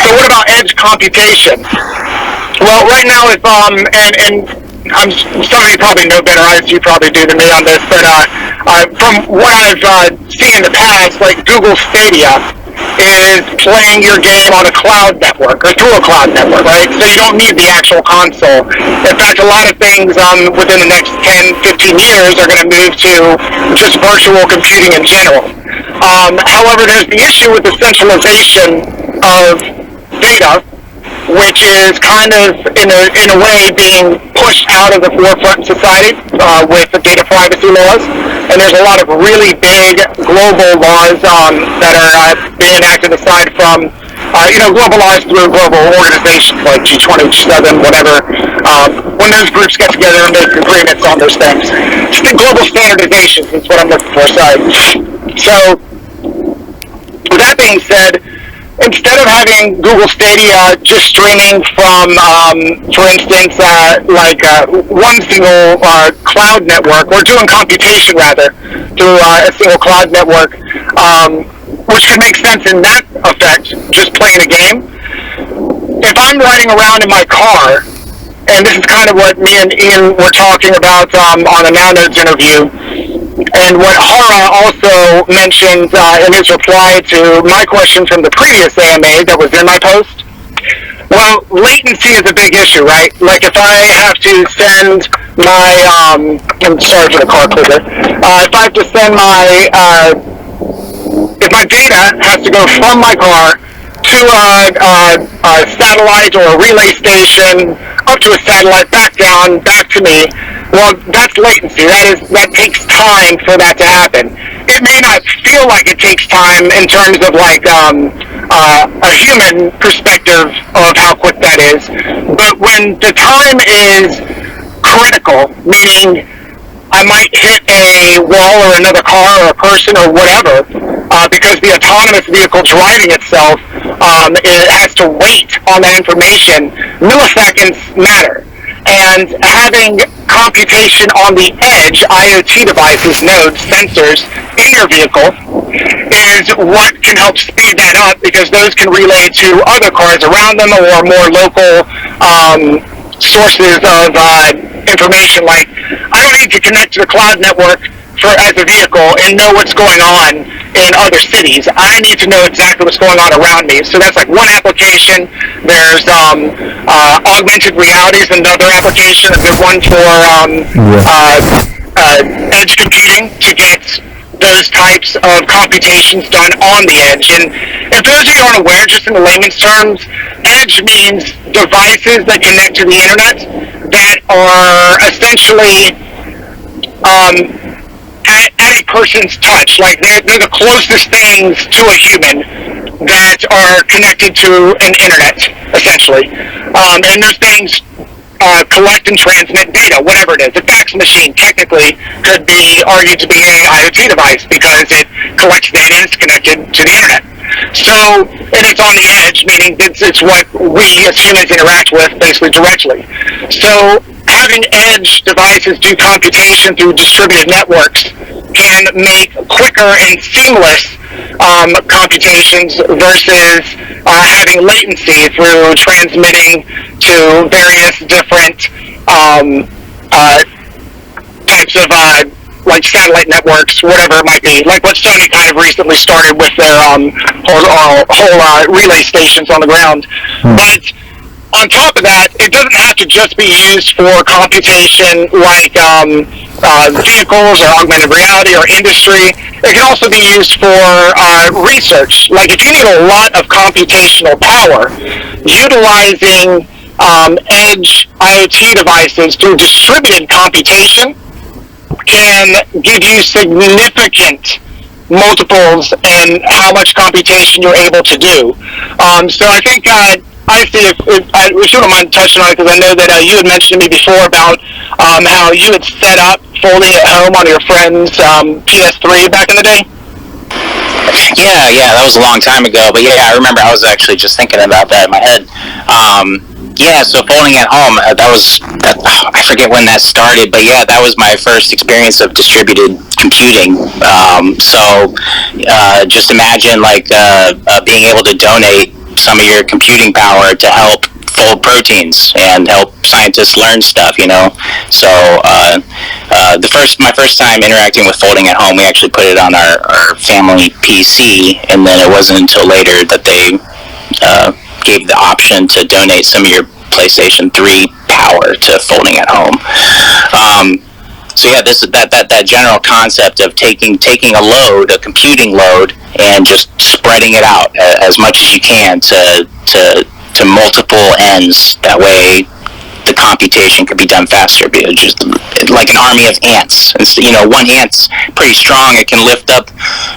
So what about edge computation? Well, right now, if and some of you probably know better, you probably do than me on this, but from what I've seen in the past, like Google Stadia is playing your game on a cloud network, or through a cloud network, right? So you don't need the actual console. In fact, a lot of things within the next 10, 15 years are going to move to just virtual computing in general. However, there's the issue with the centralization of data, which is kind of, in a way, being pushed out of the forefront in society with the data privacy laws. And there's a lot of really big global laws that are being enacted aside from, global laws through global organizations like G20, G7, whatever. When those groups get together and make agreements on those things. It's the global standardization is what I'm looking for, sorry. So, with that being said, instead of having Google Stadia just streaming from, for instance, one single cloud network, or doing computation rather through a single cloud network, which could make sense in that effect, just playing a game. If I'm riding around in my car, and this is kind of what me and Ian were talking about on a Now Nodes interview, and what Hara also mentioned in his reply to my question from the previous AMA that was in my post. Well, latency is a big issue, right? Like if I have to send my, I'm sorry for the car clicker. If I have to send my, if my data has to go from my car to a satellite or a relay station, up to a satellite, back down, back to me, well, that's latency. That takes time for that to happen. It may not feel like it takes time in terms of like a human perspective of how quick that is, but when the time is critical, meaning I might hit a wall or another car or a person or whatever, because the autonomous vehicle driving itself it has to wait on that information, milliseconds matter. And having computation on the edge, IoT devices, nodes, sensors, in your vehicle is what can help speed that up, because those can relay to other cars around them or more local sources of information. Like, I don't need to connect to the cloud network as a vehicle and know what's going on in other cities. I need to know exactly what's going on around me. So that's like one application. There's augmented reality is another application, a good one for edge computing, to get those types of computations done on the edge. And if those of you aren't aware, just in the layman's terms, edge means devices that connect to the internet that are essentially at a person's touch. Like, they're the closest things to a human that are connected to an internet, essentially. And those things collect and transmit data, whatever it is. A fax machine technically could be argued to be an IoT device because it collects data and it's connected to the internet. So, and it's on the edge, meaning it's what we as humans interact with basically directly. So, having edge devices do computation through distributed networks can make quicker and seamless computations versus having latency through transmitting to various different types of like satellite networks, whatever it might be, like what Sony kind of recently started with their whole relay stations on the ground. But on top of that, it doesn't have to just be used for computation like vehicles or augmented reality or industry. It can also be used for research. Like, if you need a lot of computational power, utilizing edge IoT devices through distributed computation can give you significant multiples in how much computation you're able to do. So I think honestly, if you don't mind touching on it, because I know that you had mentioned to me before about how you had set up folding at home on your friend's PS3 back in the day. Yeah, that was a long time ago, but yeah, I remember I was actually just thinking about that in my head. Yeah, so folding at home, I forget when that started, but yeah, that was my first experience of distributed computing. Just imagine like being able to donate some of your computing power to help fold proteins and help scientists learn stuff, you know. So my first time interacting with folding at home, we actually put it on our family PC, and then it wasn't until later that they gave the option to donate some of your PlayStation 3 power to folding at home. So yeah, this that general concept of taking a computing load, and just spreading it out as much as you can to multiple ends. That way, the computation could be done faster. Just like an army of ants. It's, you know, one ant's pretty strong. It can lift up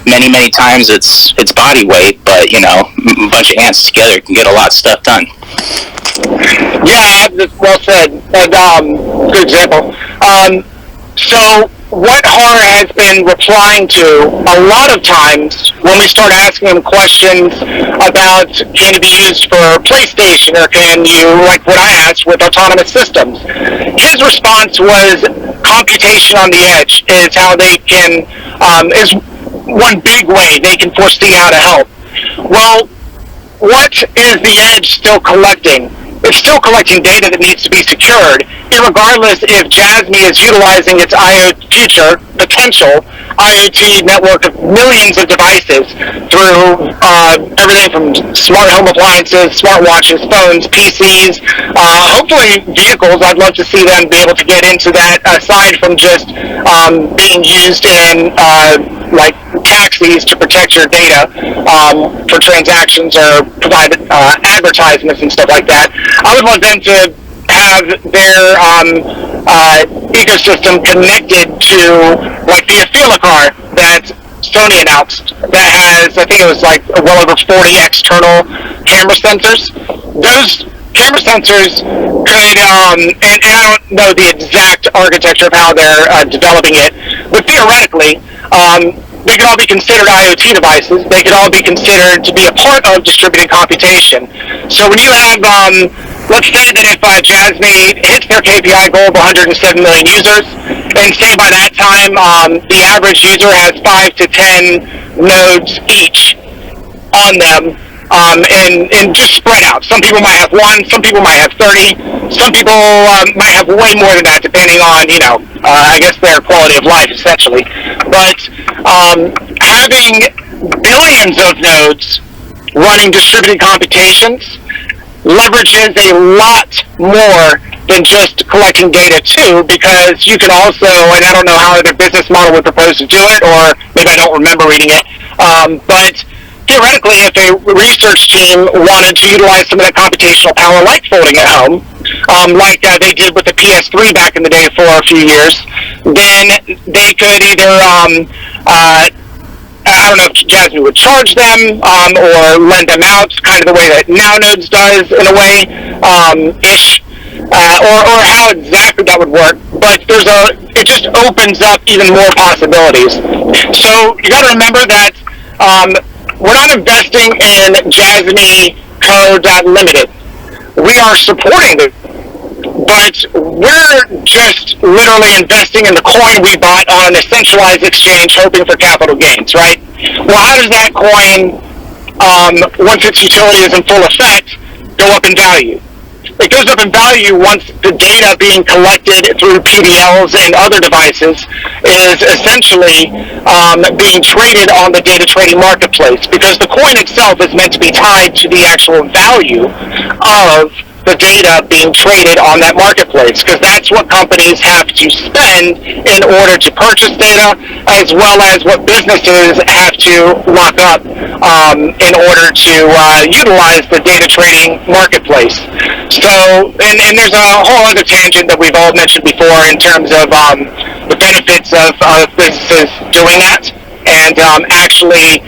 many times its body weight, but you know, a bunch of ants together can get a lot of stuff done. Yeah, well said. And good example. So what Har has been replying to a lot of times when we start asking him questions about, can it be used for PlayStation, or can you, like what I asked with autonomous systems, his response was computation on the edge is how they can, is one big way they can foresee how to help. Well, what is the edge still collecting? It's still collecting data that needs to be secured, irregardless if Jasmy is utilizing its future potential IoT network of millions of devices through everything from smart home appliances, smartwatches, phones, PCs, hopefully vehicles. I'd love to see them be able to get into that, aside from just being used in like taxis to protect your data for transactions or provide advertisements and stuff like that. I would want them to have their ecosystem connected to like the Afila car that Sony announced that has, I think it was like well over 40 external camera sensors. Those camera sensors could, and I don't know the exact architecture of how they're developing it, but theoretically, they could all be considered IoT devices. They could all be considered to be a part of distributed computation. So when you have, let's say that if Jasmy hits their KPI goal of 107 million users, And say by that time, the average user has 5 to 10 nodes each on them, and just spread out. Some people might have 1, some people might have 30, some people might have way more than that, depending on, I guess their quality of life, essentially. But having billions of nodes running distributed computations leverages a lot more than just collecting data too, because you can also, and I don't know how their business model would propose to do it, or maybe I don't remember reading it, but theoretically, if a research team wanted to utilize some of that computational power, like folding at home, like they did with the PS3 back in the day for a few years, then they could either, I don't know if Jasmy would charge them or lend them out, kind of the way that NowNodes does in a way, ish, or how exactly that would work. But it just opens up even more possibilities. So you got to remember that we're not investing in Jasmy Co.Limited. We are supporting it, but we're just literally investing in the coin we bought on a centralized exchange, hoping for capital gains, right? Well, how does that coin, once its utility is in full effect, go up in value? It goes up in value once the data being collected through PDLs and other devices is essentially being traded on the data trading marketplace, because the coin itself is meant to be tied to the actual value of the data being traded on that marketplace, because that's what companies have to spend in order to purchase data, as well as what businesses have to lock up in order to utilize the data trading marketplace. So, and there's a whole other tangent that we've all mentioned before in terms of the benefits of businesses doing that, and actually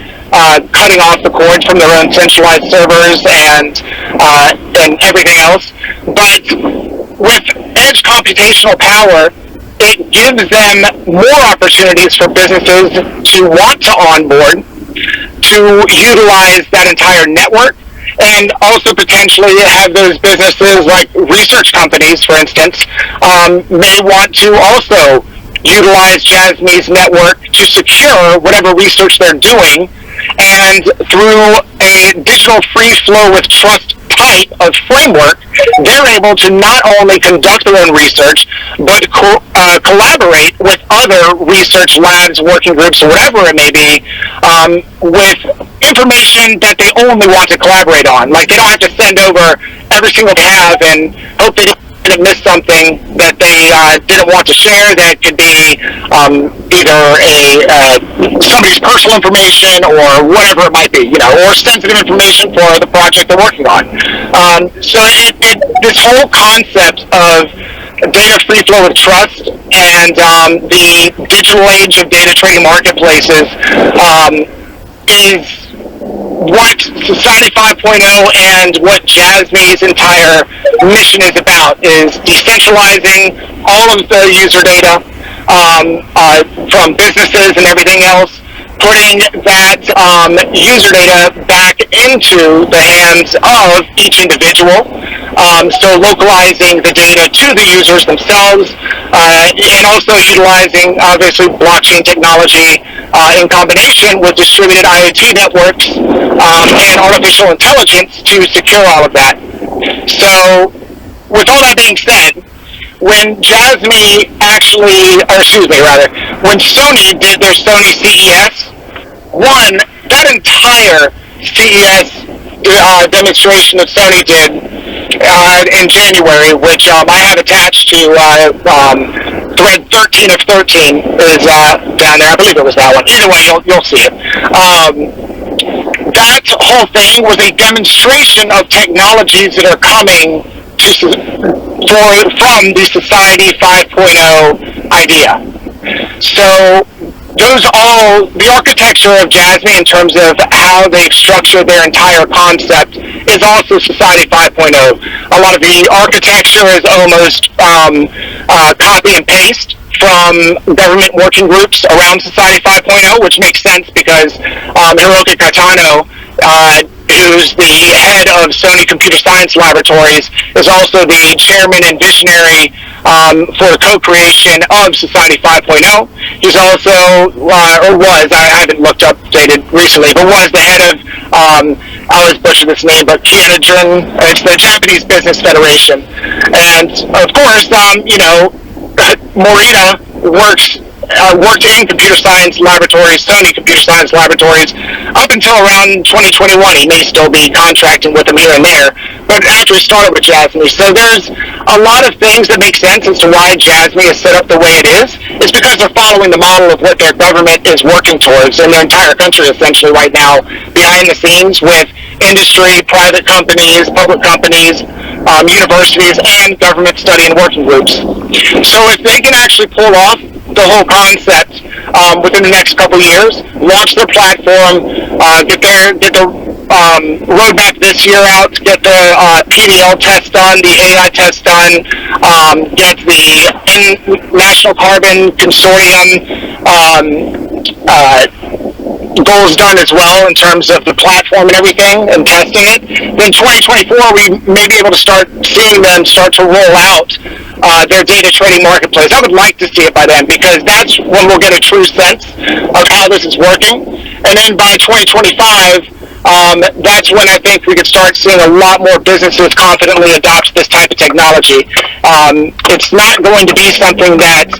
cutting off the cords from their own centralized servers and everything else. But with edge computational power, it gives them more opportunities for businesses to want to onboard, to utilize that entire network, and also potentially have those businesses, like research companies, for instance, may want to also utilize Jasmy's network to secure whatever research they're doing, and through a digital free flow with trust type of framework, they're able to not only conduct their own research, but collaborate with other research labs, working groups, whatever it may be, with information that they only want to collaborate on. Like, they don't have to send over every single have and hope they didn't miss something that they didn't want to share, that could be either somebody's personal information or whatever it might be, or sensitive information for the project they're working on. So this whole concept of data free flow of trust and the digital age of data trading marketplaces is what Society 5.0 and what Jasmy's entire mission is about, is decentralizing all of the user data from businesses and everything else, putting that user data back into the hands of each individual, so localizing the data to the users themselves, and also utilizing, obviously, blockchain technology in combination with distributed IoT networks and artificial intelligence to secure all of that. So, with all that being said, when when Sony did their Sony CES, that entire CES demonstration that Sony did in January, which I have attached to thread 13 of 13 is down there. I believe it was that one. Either way, you'll see it. That whole thing was a demonstration of technologies that are coming from the Society 5.0 idea. So the architecture of Jasmy in terms of how they've structured their entire concept is also Society 5.0. A lot of the architecture is almost copy and paste from government working groups around Society 5.0, which makes sense because Hiroki Katano, who's the head of Sony Computer Science Laboratories, is also the chairman and visionary for the co-creation of Society 5.0. He's also, or was, I haven't looked updated recently, but was the head of, I always butcher this name, but Kianajun, it's the Japanese Business Federation. And of course, Morita worked in computer science laboratories, Sony computer science laboratories, up until around 2021. He may still be contracting with them here and there, but actually started with Jasmy. So there's a lot of things that make sense as to why Jasmy is set up the way it is. It's because they're following the model of what their government is working towards in their entire country, essentially, right now, behind the scenes with industry, private companies, public companies, universities, and government study and working groups. So if they can actually pull off the whole concept within the next couple of years, launch their platform, get the roadmap this year out, get the PDL test done, the AI test done, get the National Carbon Consortium goals done as well in terms of the platform and everything and testing it, then 2024 we may be able to start seeing them start to roll out their data trading marketplace. I would like to see it by then, because that's when we'll get a true sense of how this is working. And then by 2025, that's when I think we could start seeing a lot more businesses confidently adopt this type of technology. It's not going to be something that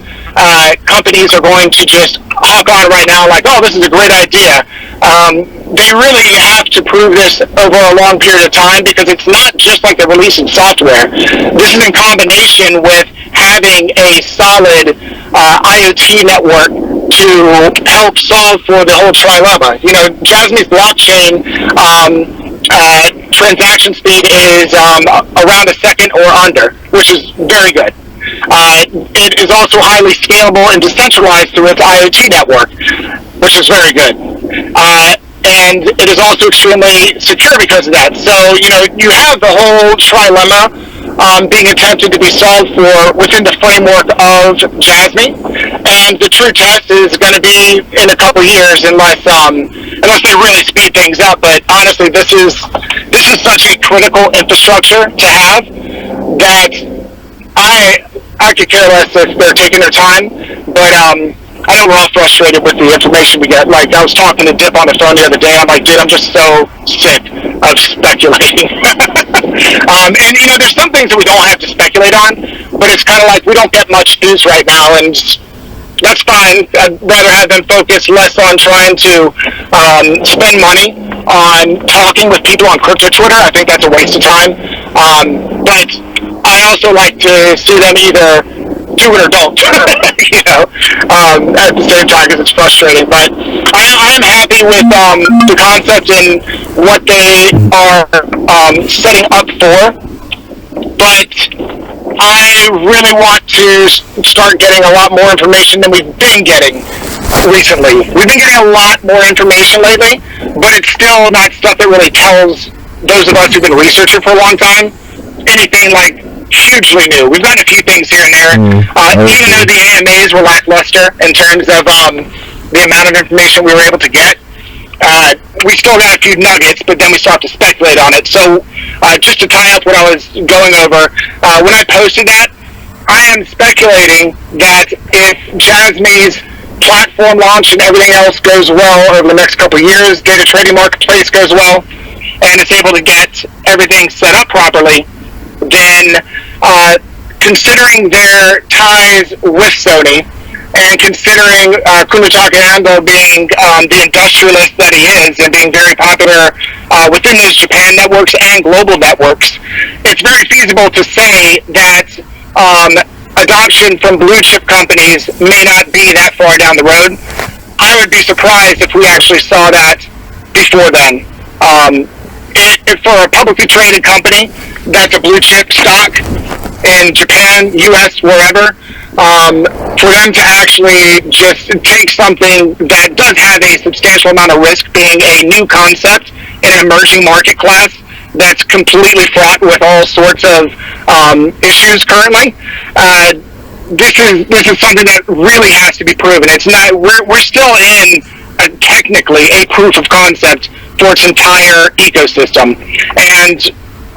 companies are going to just hop on right now like, oh, this is a great idea. They really have to prove this over a long period of time, because it's not just like they're releasing software. This is in combination with having a solid IoT network to help solve for the whole trilemma. Jasmy's blockchain transaction speed is around a second or under, which is very good. It is also highly scalable and decentralized through its IoT network, which is very good. And it is also extremely secure because of that. So, you have the whole trilemma being attempted to be solved for within the framework of Jasmy. And the true test is going to be in a couple years, unless they really speed things up. But honestly, this is such a critical infrastructure to have that I could care less if they're taking their time, but I know we're all frustrated with the information we get. Like, I was talking to Dip on the phone the other day, I'm like, dude, I'm just so sick of speculating. And, there's some things that we don't have to speculate on, but it's kind of like we don't get much news right now, and that's fine. I'd rather have them focus less on trying to spend money on talking with people on crypto Twitter. I think that's a waste of time. But I also like to see them either do it or don't, at the same time, because it's frustrating. But I am happy with the concept and what they are setting up for. But I really want to start getting a lot more information than we've been getting recently. We've been getting a lot more information lately, but it's still not stuff that really tells those of us who've been researching for a long time anything like hugely new. We've gotten a few things here and there. Even though the AMAs were lackluster in terms of the amount of information we were able to get, we still got a few nuggets, but then we still have to speculate on it. So just to tie up what I was going over, when I posted that, I am speculating that if Jasmy's platform launch and everything else goes well over the next couple of years, data trading marketplace goes well, and it's able to get everything set up properly, then considering their ties with Sony, and considering Kunitaka Ando being the industrialist that he is, and being very popular within those Japan networks and global networks, it's very feasible to say that adoption from blue chip companies may not be that far down the road. I would be surprised if we actually saw that before then. If for a publicly traded company that's a blue chip stock in Japan, US, wherever, for them to actually just take something that does have a substantial amount of risk, being a new concept in an emerging market class that's completely fraught with all sorts of issues currently, this is something that really has to be proven. It's not, we're still in technically a proof of concept for its entire ecosystem, and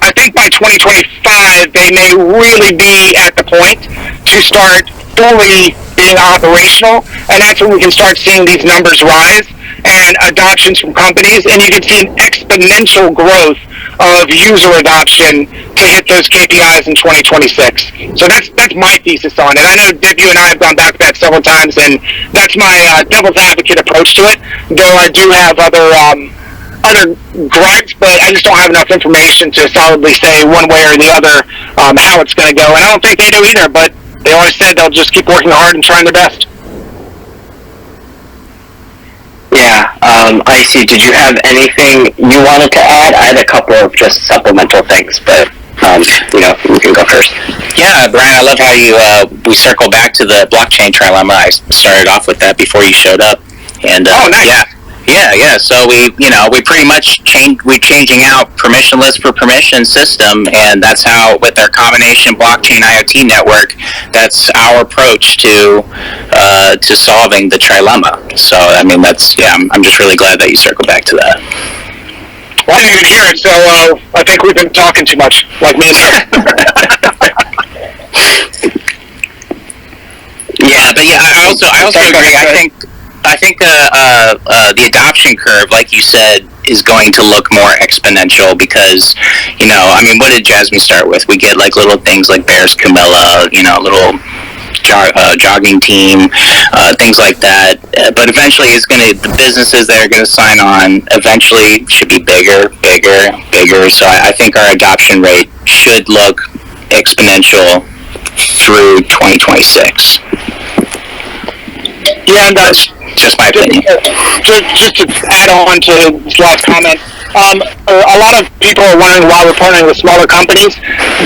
I think by 2025 they may really be at the point to start fully being operational, and that's when we can start seeing these numbers rise and adoptions from companies, and you can see an exponential growth of user adoption to hit those KPIs in 2026. So that's my thesis on it. I know, Dip, you and I have gone back to that several times, and that's my devil's advocate approach to it, though I do have other gripes, but I just don't have enough information to solidly say one way or the other how it's going to go, and I don't think they do either, but they always said they'll just keep working hard and trying their best. Yeah, Icy, did you have anything you wanted to add? I had a couple of just supplemental things, but you can go first. Yeah, Brian, I love how you we circle back to the blockchain trilemma. I started off with that before you showed up, and oh, nice. Yeah. So we pretty much we're changing out permissionless for permission system, and that's how, with our combination blockchain IoT network, that's our approach to solving the trilemma. So I mean, I'm just really glad that you circled back to that. Well, I didn't even hear it, so I think we've been talking too much, like me and Yeah, but I also agree. I think the adoption curve, like you said, is going to look more exponential because, I mean, what did Jasmy start with? We get like little things like Bears Camilla, little jogging team, things like that. But eventually, the businesses that are going to sign on eventually should be bigger. So I think our adoption rate should look exponential through 2026. Yeah, and that's just my opinion. Just to add on to this last comment, a lot of people are wondering why we're partnering with smaller companies.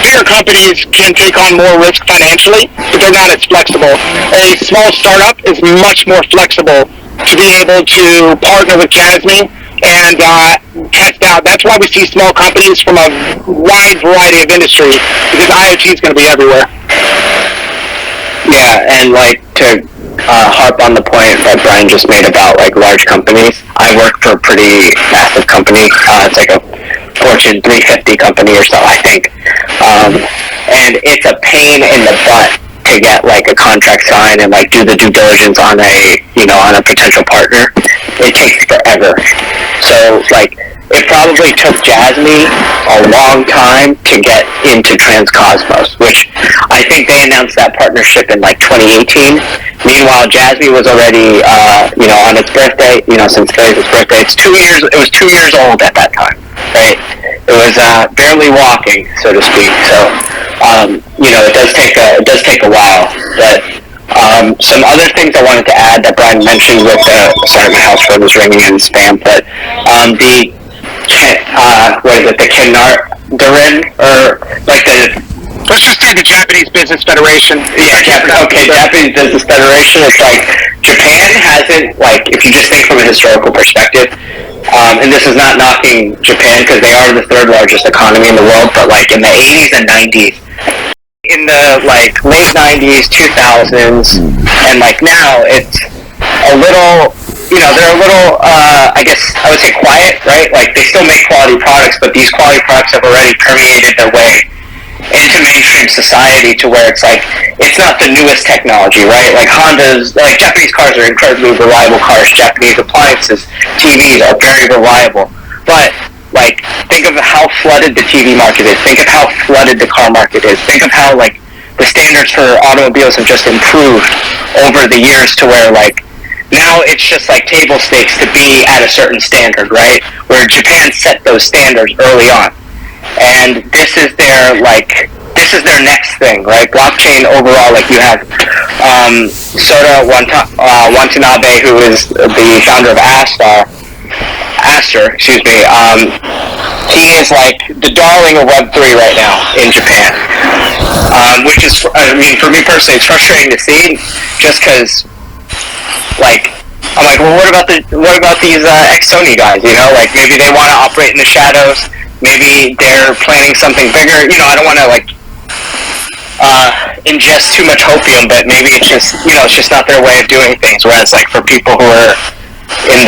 Bigger companies can take on more risk financially, but they're not as flexible. A small startup is much more flexible to be able to partner with Jasmy and test out. That's why we see small companies from a wide variety of industries, because IoT is going to be everywhere. Yeah, and to harp on the point that Brian just made about large companies. I work for a pretty massive company. It's like a Fortune 350 company or so, I think. And it's a pain in the butt to get a contract signed and do the due diligence on a potential partner. It takes forever. So it probably took Jasmy a long time to get into Transcosmos, which I think they announced that partnership in 2018. Meanwhile, Jasmy was already, on its birthday, since today's its birthday, it was 2 years old at that time, right? It was barely walking, so to speak. So, it does take a while. But some other things I wanted to add that Brian mentioned with sorry, my house phone was ringing in spam, but the Kinardarin, or the... Let's just say the Japanese Business Federation. Yeah, Japanese Business Federation. It's Japan hasn't, if you just think from a historical perspective, and this is not knocking Japan because they are the third largest economy in the world, but in the 80s and 90s, in the late 90s, 2000s, and now it's a little, they're a little, I guess I would say quiet, right? They still make quality products, but these quality products have already permeated their way into mainstream society to where it's it's not the newest technology, right? Honda's, Japanese cars are incredibly reliable cars. Japanese appliances, TVs are very reliable. But, think of how flooded the TV market is. Think of how flooded the car market is. Think of how, the standards for automobiles have just improved over the years to where, now it's just table stakes to be at a certain standard, right? Where Japan set those standards early on. And this is their next thing, right? Blockchain overall, you have Sota Watanabe, who is the founder of Aster, excuse me. He is the darling of Web3 right now in Japan, which is, I mean, for me personally, it's frustrating to see, just because, I'm well, what about these ex-Sony guys? Maybe they want to operate in the shadows. Maybe they're planning something bigger. I don't want to ingest too much hopium, but maybe it's just it's just not their way of doing things. Whereas for people who are in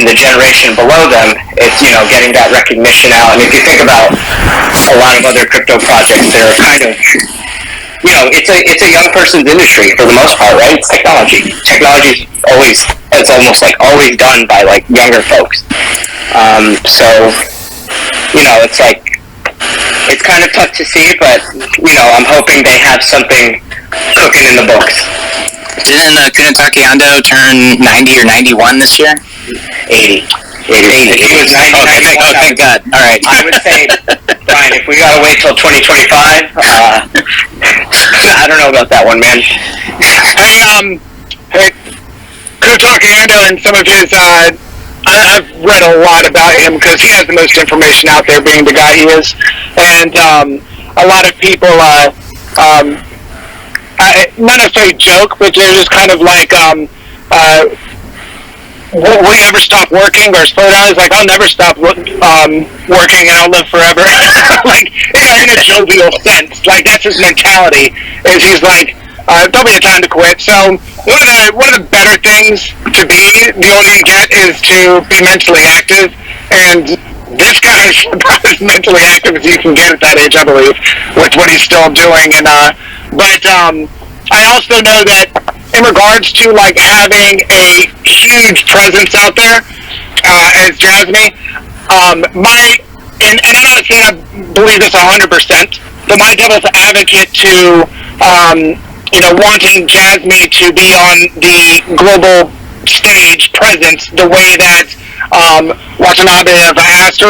the generation below them, it's getting that recognition out. And if you think about a lot of other crypto projects, they're kind of it's a young person's industry for the most part, right? It's technology. Technology's it's almost like always done by like younger folks. So it's like it's kind of tough to see, but I'm hoping they have something cooking in the books. Didn't Kunitake Ando turn 90 or 91 this year? 80. He was 90. Oh, thank God. All right. I would say, Brian, if we gotta wait till 2025, I don't know about that one, man. Hey, Kunitake Ando and some of his, I've read a lot about him because he has the most information out there, being the guy he is, and a lot of people, not necessarily joke, but they're just kind of like, will you ever stop working? Or Spoda is like, I'll never stop working and I'll live forever. Like, in a jovial sense. Like, that's his mentality, is he's like, there'll be a time to quit. So one of the better things to be, the older you get, is to be mentally active. And this guy's about as mentally active as you can get at that age, I believe, with what he's still doing. And but I also know that in regards to like having a huge presence out there as Jasmy, and I'm not saying I believe this 100%, but my devil's advocate to wanting Jasmy to be on the global stage presence the way that Watanabe of Aster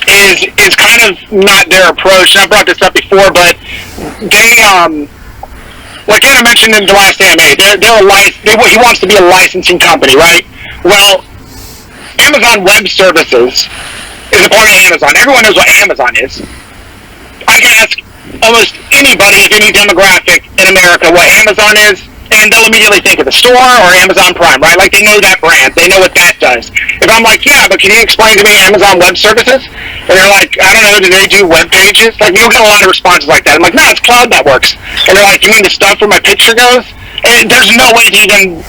is kind of not their approach. And I brought this up before, but they like kind of mentioned in the last AMA, he wants to be a licensing company, right? Well, Amazon Web Services is a part of Amazon. Everyone knows what Amazon is. I can ask almost anybody of any demographic in America what Amazon is, and they'll immediately think of the store or Amazon Prime, right? Like, they know that brand. They know what that does. If I'm like, yeah, but can you explain to me Amazon Web Services? And they're like, I don't know, do they do web pages? Like, you'll get a lot of responses like that. I'm like, no, it's cloud networks. And they're like, you mean the stuff where my picture goes? And there's no way to even,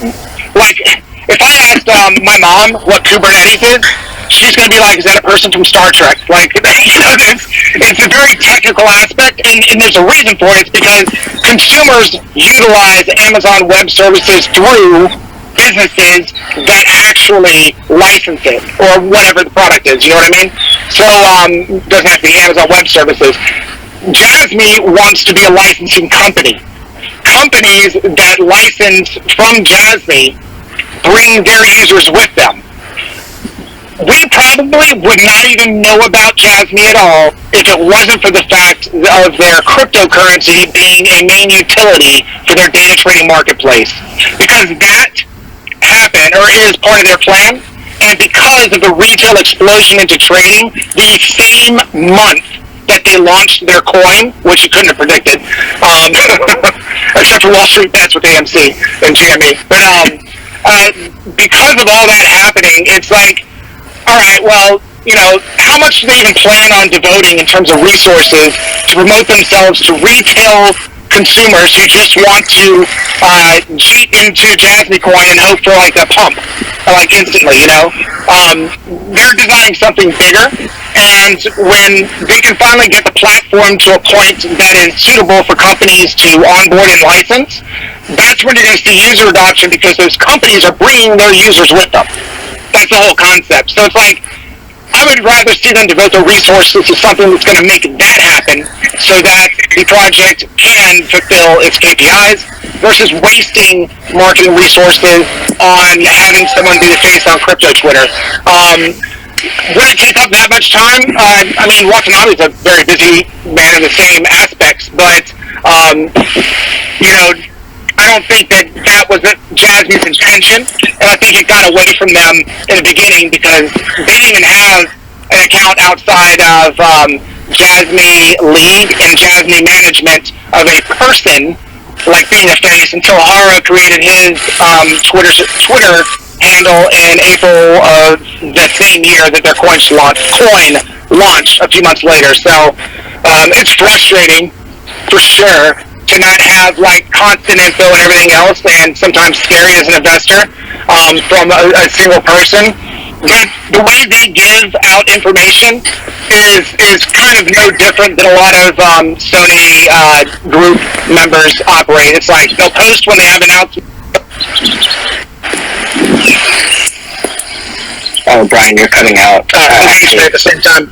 like, if I asked my mom what Kubernetes is, she's going to be like, is that a person from Star Trek? Like, it's a very technical aspect, and there's a reason for it. It's because consumers utilize Amazon Web Services through businesses that actually license it, or whatever the product is, you know what I mean? So, it doesn't have to be Amazon Web Services. Jasmy wants to be a licensing company. Companies that license from Jasmy bring their users with them. We probably would not even know about Jasmy at all if it wasn't for the fact of their cryptocurrency being a main utility for their data trading marketplace. Because that happened, or is part of their plan, and because of the retail explosion into trading, the same month that they launched their coin, which you couldn't have predicted, except for Wall Street Bets with AMC and GME. But because of all that happening, it's like, all right, well, how much do they even plan on devoting in terms of resources to promote themselves to retail consumers who just want to cheat into Jasmy coin and hope for like a pump, like instantly, They're designing something bigger, and when they can finally get the platform to a point that is suitable for companies to onboard and license, that's when you're going to see user adoption, because those companies are bringing their users with them. That's the whole concept. So it's like, I would rather see them devote their resources to something that's going to make that happen so that the project can fulfill its KPIs versus wasting marketing resources on having someone be the face on crypto Twitter. Would it take up that much time? I mean, Watanabe is a very busy man in the same aspects, but, I don't think that was Jasmy's intention, and I think it got away from them in the beginning because they didn't even have an account outside of Jasmy League and Jasmy management of a person like being a face until Hara created his Twitter handle in April of the same year that their coin launched a few months later. So it's frustrating for sure to not have like constant info and everything else, and sometimes scary as an investor from a single person. The way they give out information is kind of no different than a lot of Sony group members operate. It's like they'll post when they have announcements. Oh, Brian, you're cutting out. Actually, at the same time.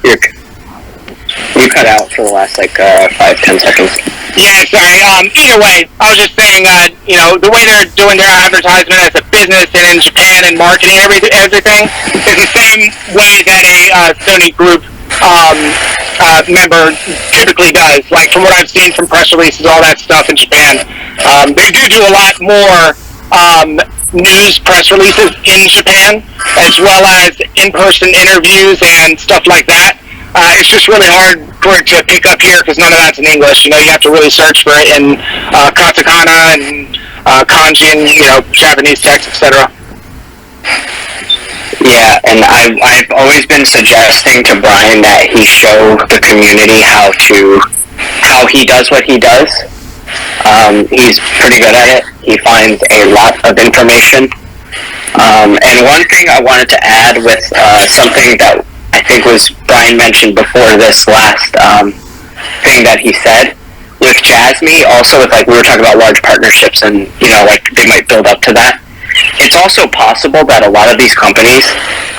You cut out for the last 5-10 seconds. Yeah, sorry. Either way, I was just saying, the way they're doing their advertisement as a business and in Japan and marketing everything is the same way that a Sony group member typically does. Like from what I've seen from press releases, all that stuff in Japan, they do a lot more news press releases in Japan, as well as in-person interviews and stuff like that. It's just really hard for it to pick up here because none of that's in English. You have to really search for it in katakana and kanji and Japanese text, etc. Yeah, and I've always been suggesting to Brian that he show the community how he does what he does. He's pretty good at it. He finds a lot of information. And one thing I wanted to add with something that I think was Brian mentioned before this last thing that he said with Jasmy, also with we were talking about large partnerships and they might build up to that. It's also possible that a lot of these companies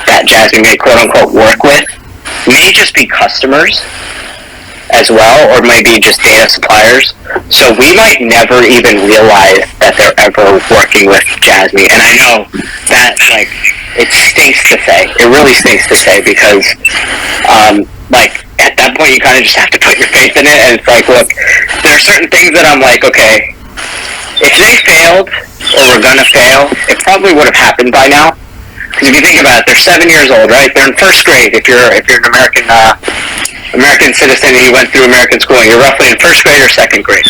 that Jasmy may quote unquote work with may just be customers as well, or maybe just data suppliers. So we might never even realize that they're ever working with Jasmy. And I know that it stinks to say. It really stinks to say because at that point you kind of just have to put your faith in it. And it's look, there are certain things that I'm okay, if they failed or were gonna fail, it probably would have happened by now. Because if you think about it, they're 7 years old, right? They're in first grade. If you're an American citizen and you went through American schooling, you're roughly in first grade or second grade.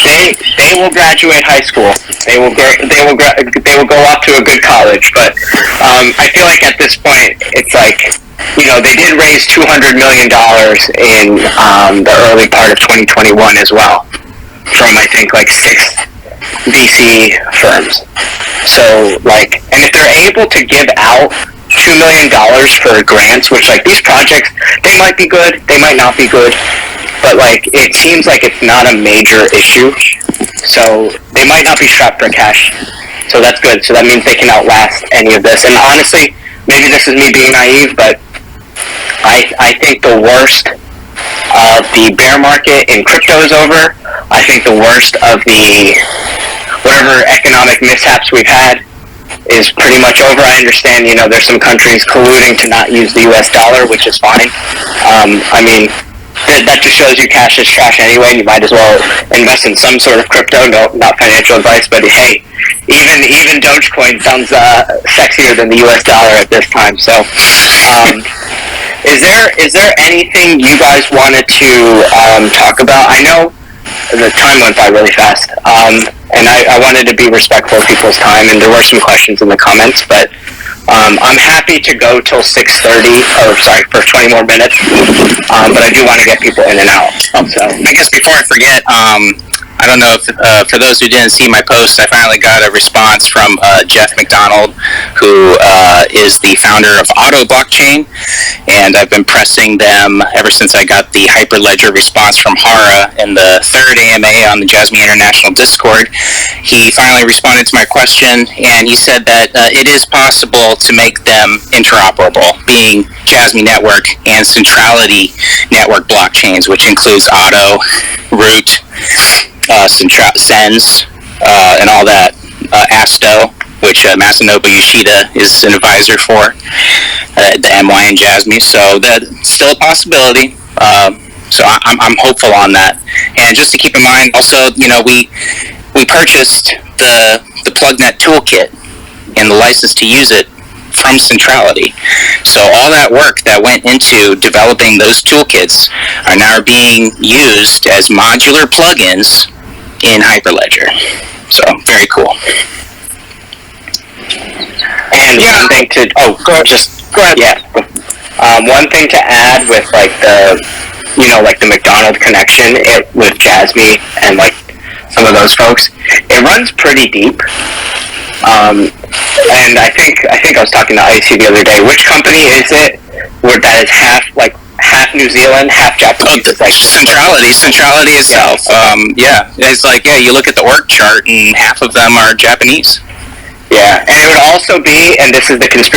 They will graduate high school. They will go off to a good college. But I feel like at this point, it's they did raise $200 million in the early part of 2021 as well, from I think 6 VC firms. So and if they're able to give out $2 million for grants, which these projects, they might be good, they might not be good, but it seems like it's not a major issue, so they might not be strapped for cash, so that's good. So that means they can outlast any of this. And honestly, maybe this is me being naive, but I think the worst of the bear market in crypto is over. I think the worst of the whatever economic mishaps we've had is pretty much over. I understand, there's some countries colluding to not use the US dollar, which is fine. I mean, that just shows you cash is trash anyway, and you might as well invest in some sort of crypto. No, not financial advice, but hey, even Dogecoin sounds sexier than the US dollar at this time. So, is there anything you guys wanted to talk about? I know the time went by really fast, and I wanted to be respectful of people's time, and there were some questions in the comments, but I'm happy to go till 6:30, for 20 more minutes, but I do want to get people in and out. So I guess before I forget, I don't know if for those who didn't see my post, I finally got a response from Jeff McDonald, who is the founder of Auto Blockchain, and I've been pressing them ever since I got the Hyperledger response from Hara in the third AMA on the Jasmy International Discord. He finally responded to my question, and he said that it is possible to make them interoperable, being Jasmy Network and Centrality Network blockchains, which includes Auto, Root, Sens, and all that, Asto, which Masanobu Yoshida is an advisor for, the MY and Jasmy, so that's still a possibility. So I'm hopeful on that. And just to keep in mind, also, we purchased the PlugNet toolkit and the license to use it from Centrality. So all that work that went into developing those toolkits are now being used as modular plugins in Hyperledger. So very cool. And one thing to one thing to add with the McDonald connection with Jasmy and some of those folks, it runs pretty deep. And I think I was talking to Icy the other day. Which company is it where that is half New Zealand, half Japanese? It's like Centrality itself. Yeah, it's like, yeah, you look at the org chart and half of them are Japanese. Yeah, and it would also be, and this is the conspiracy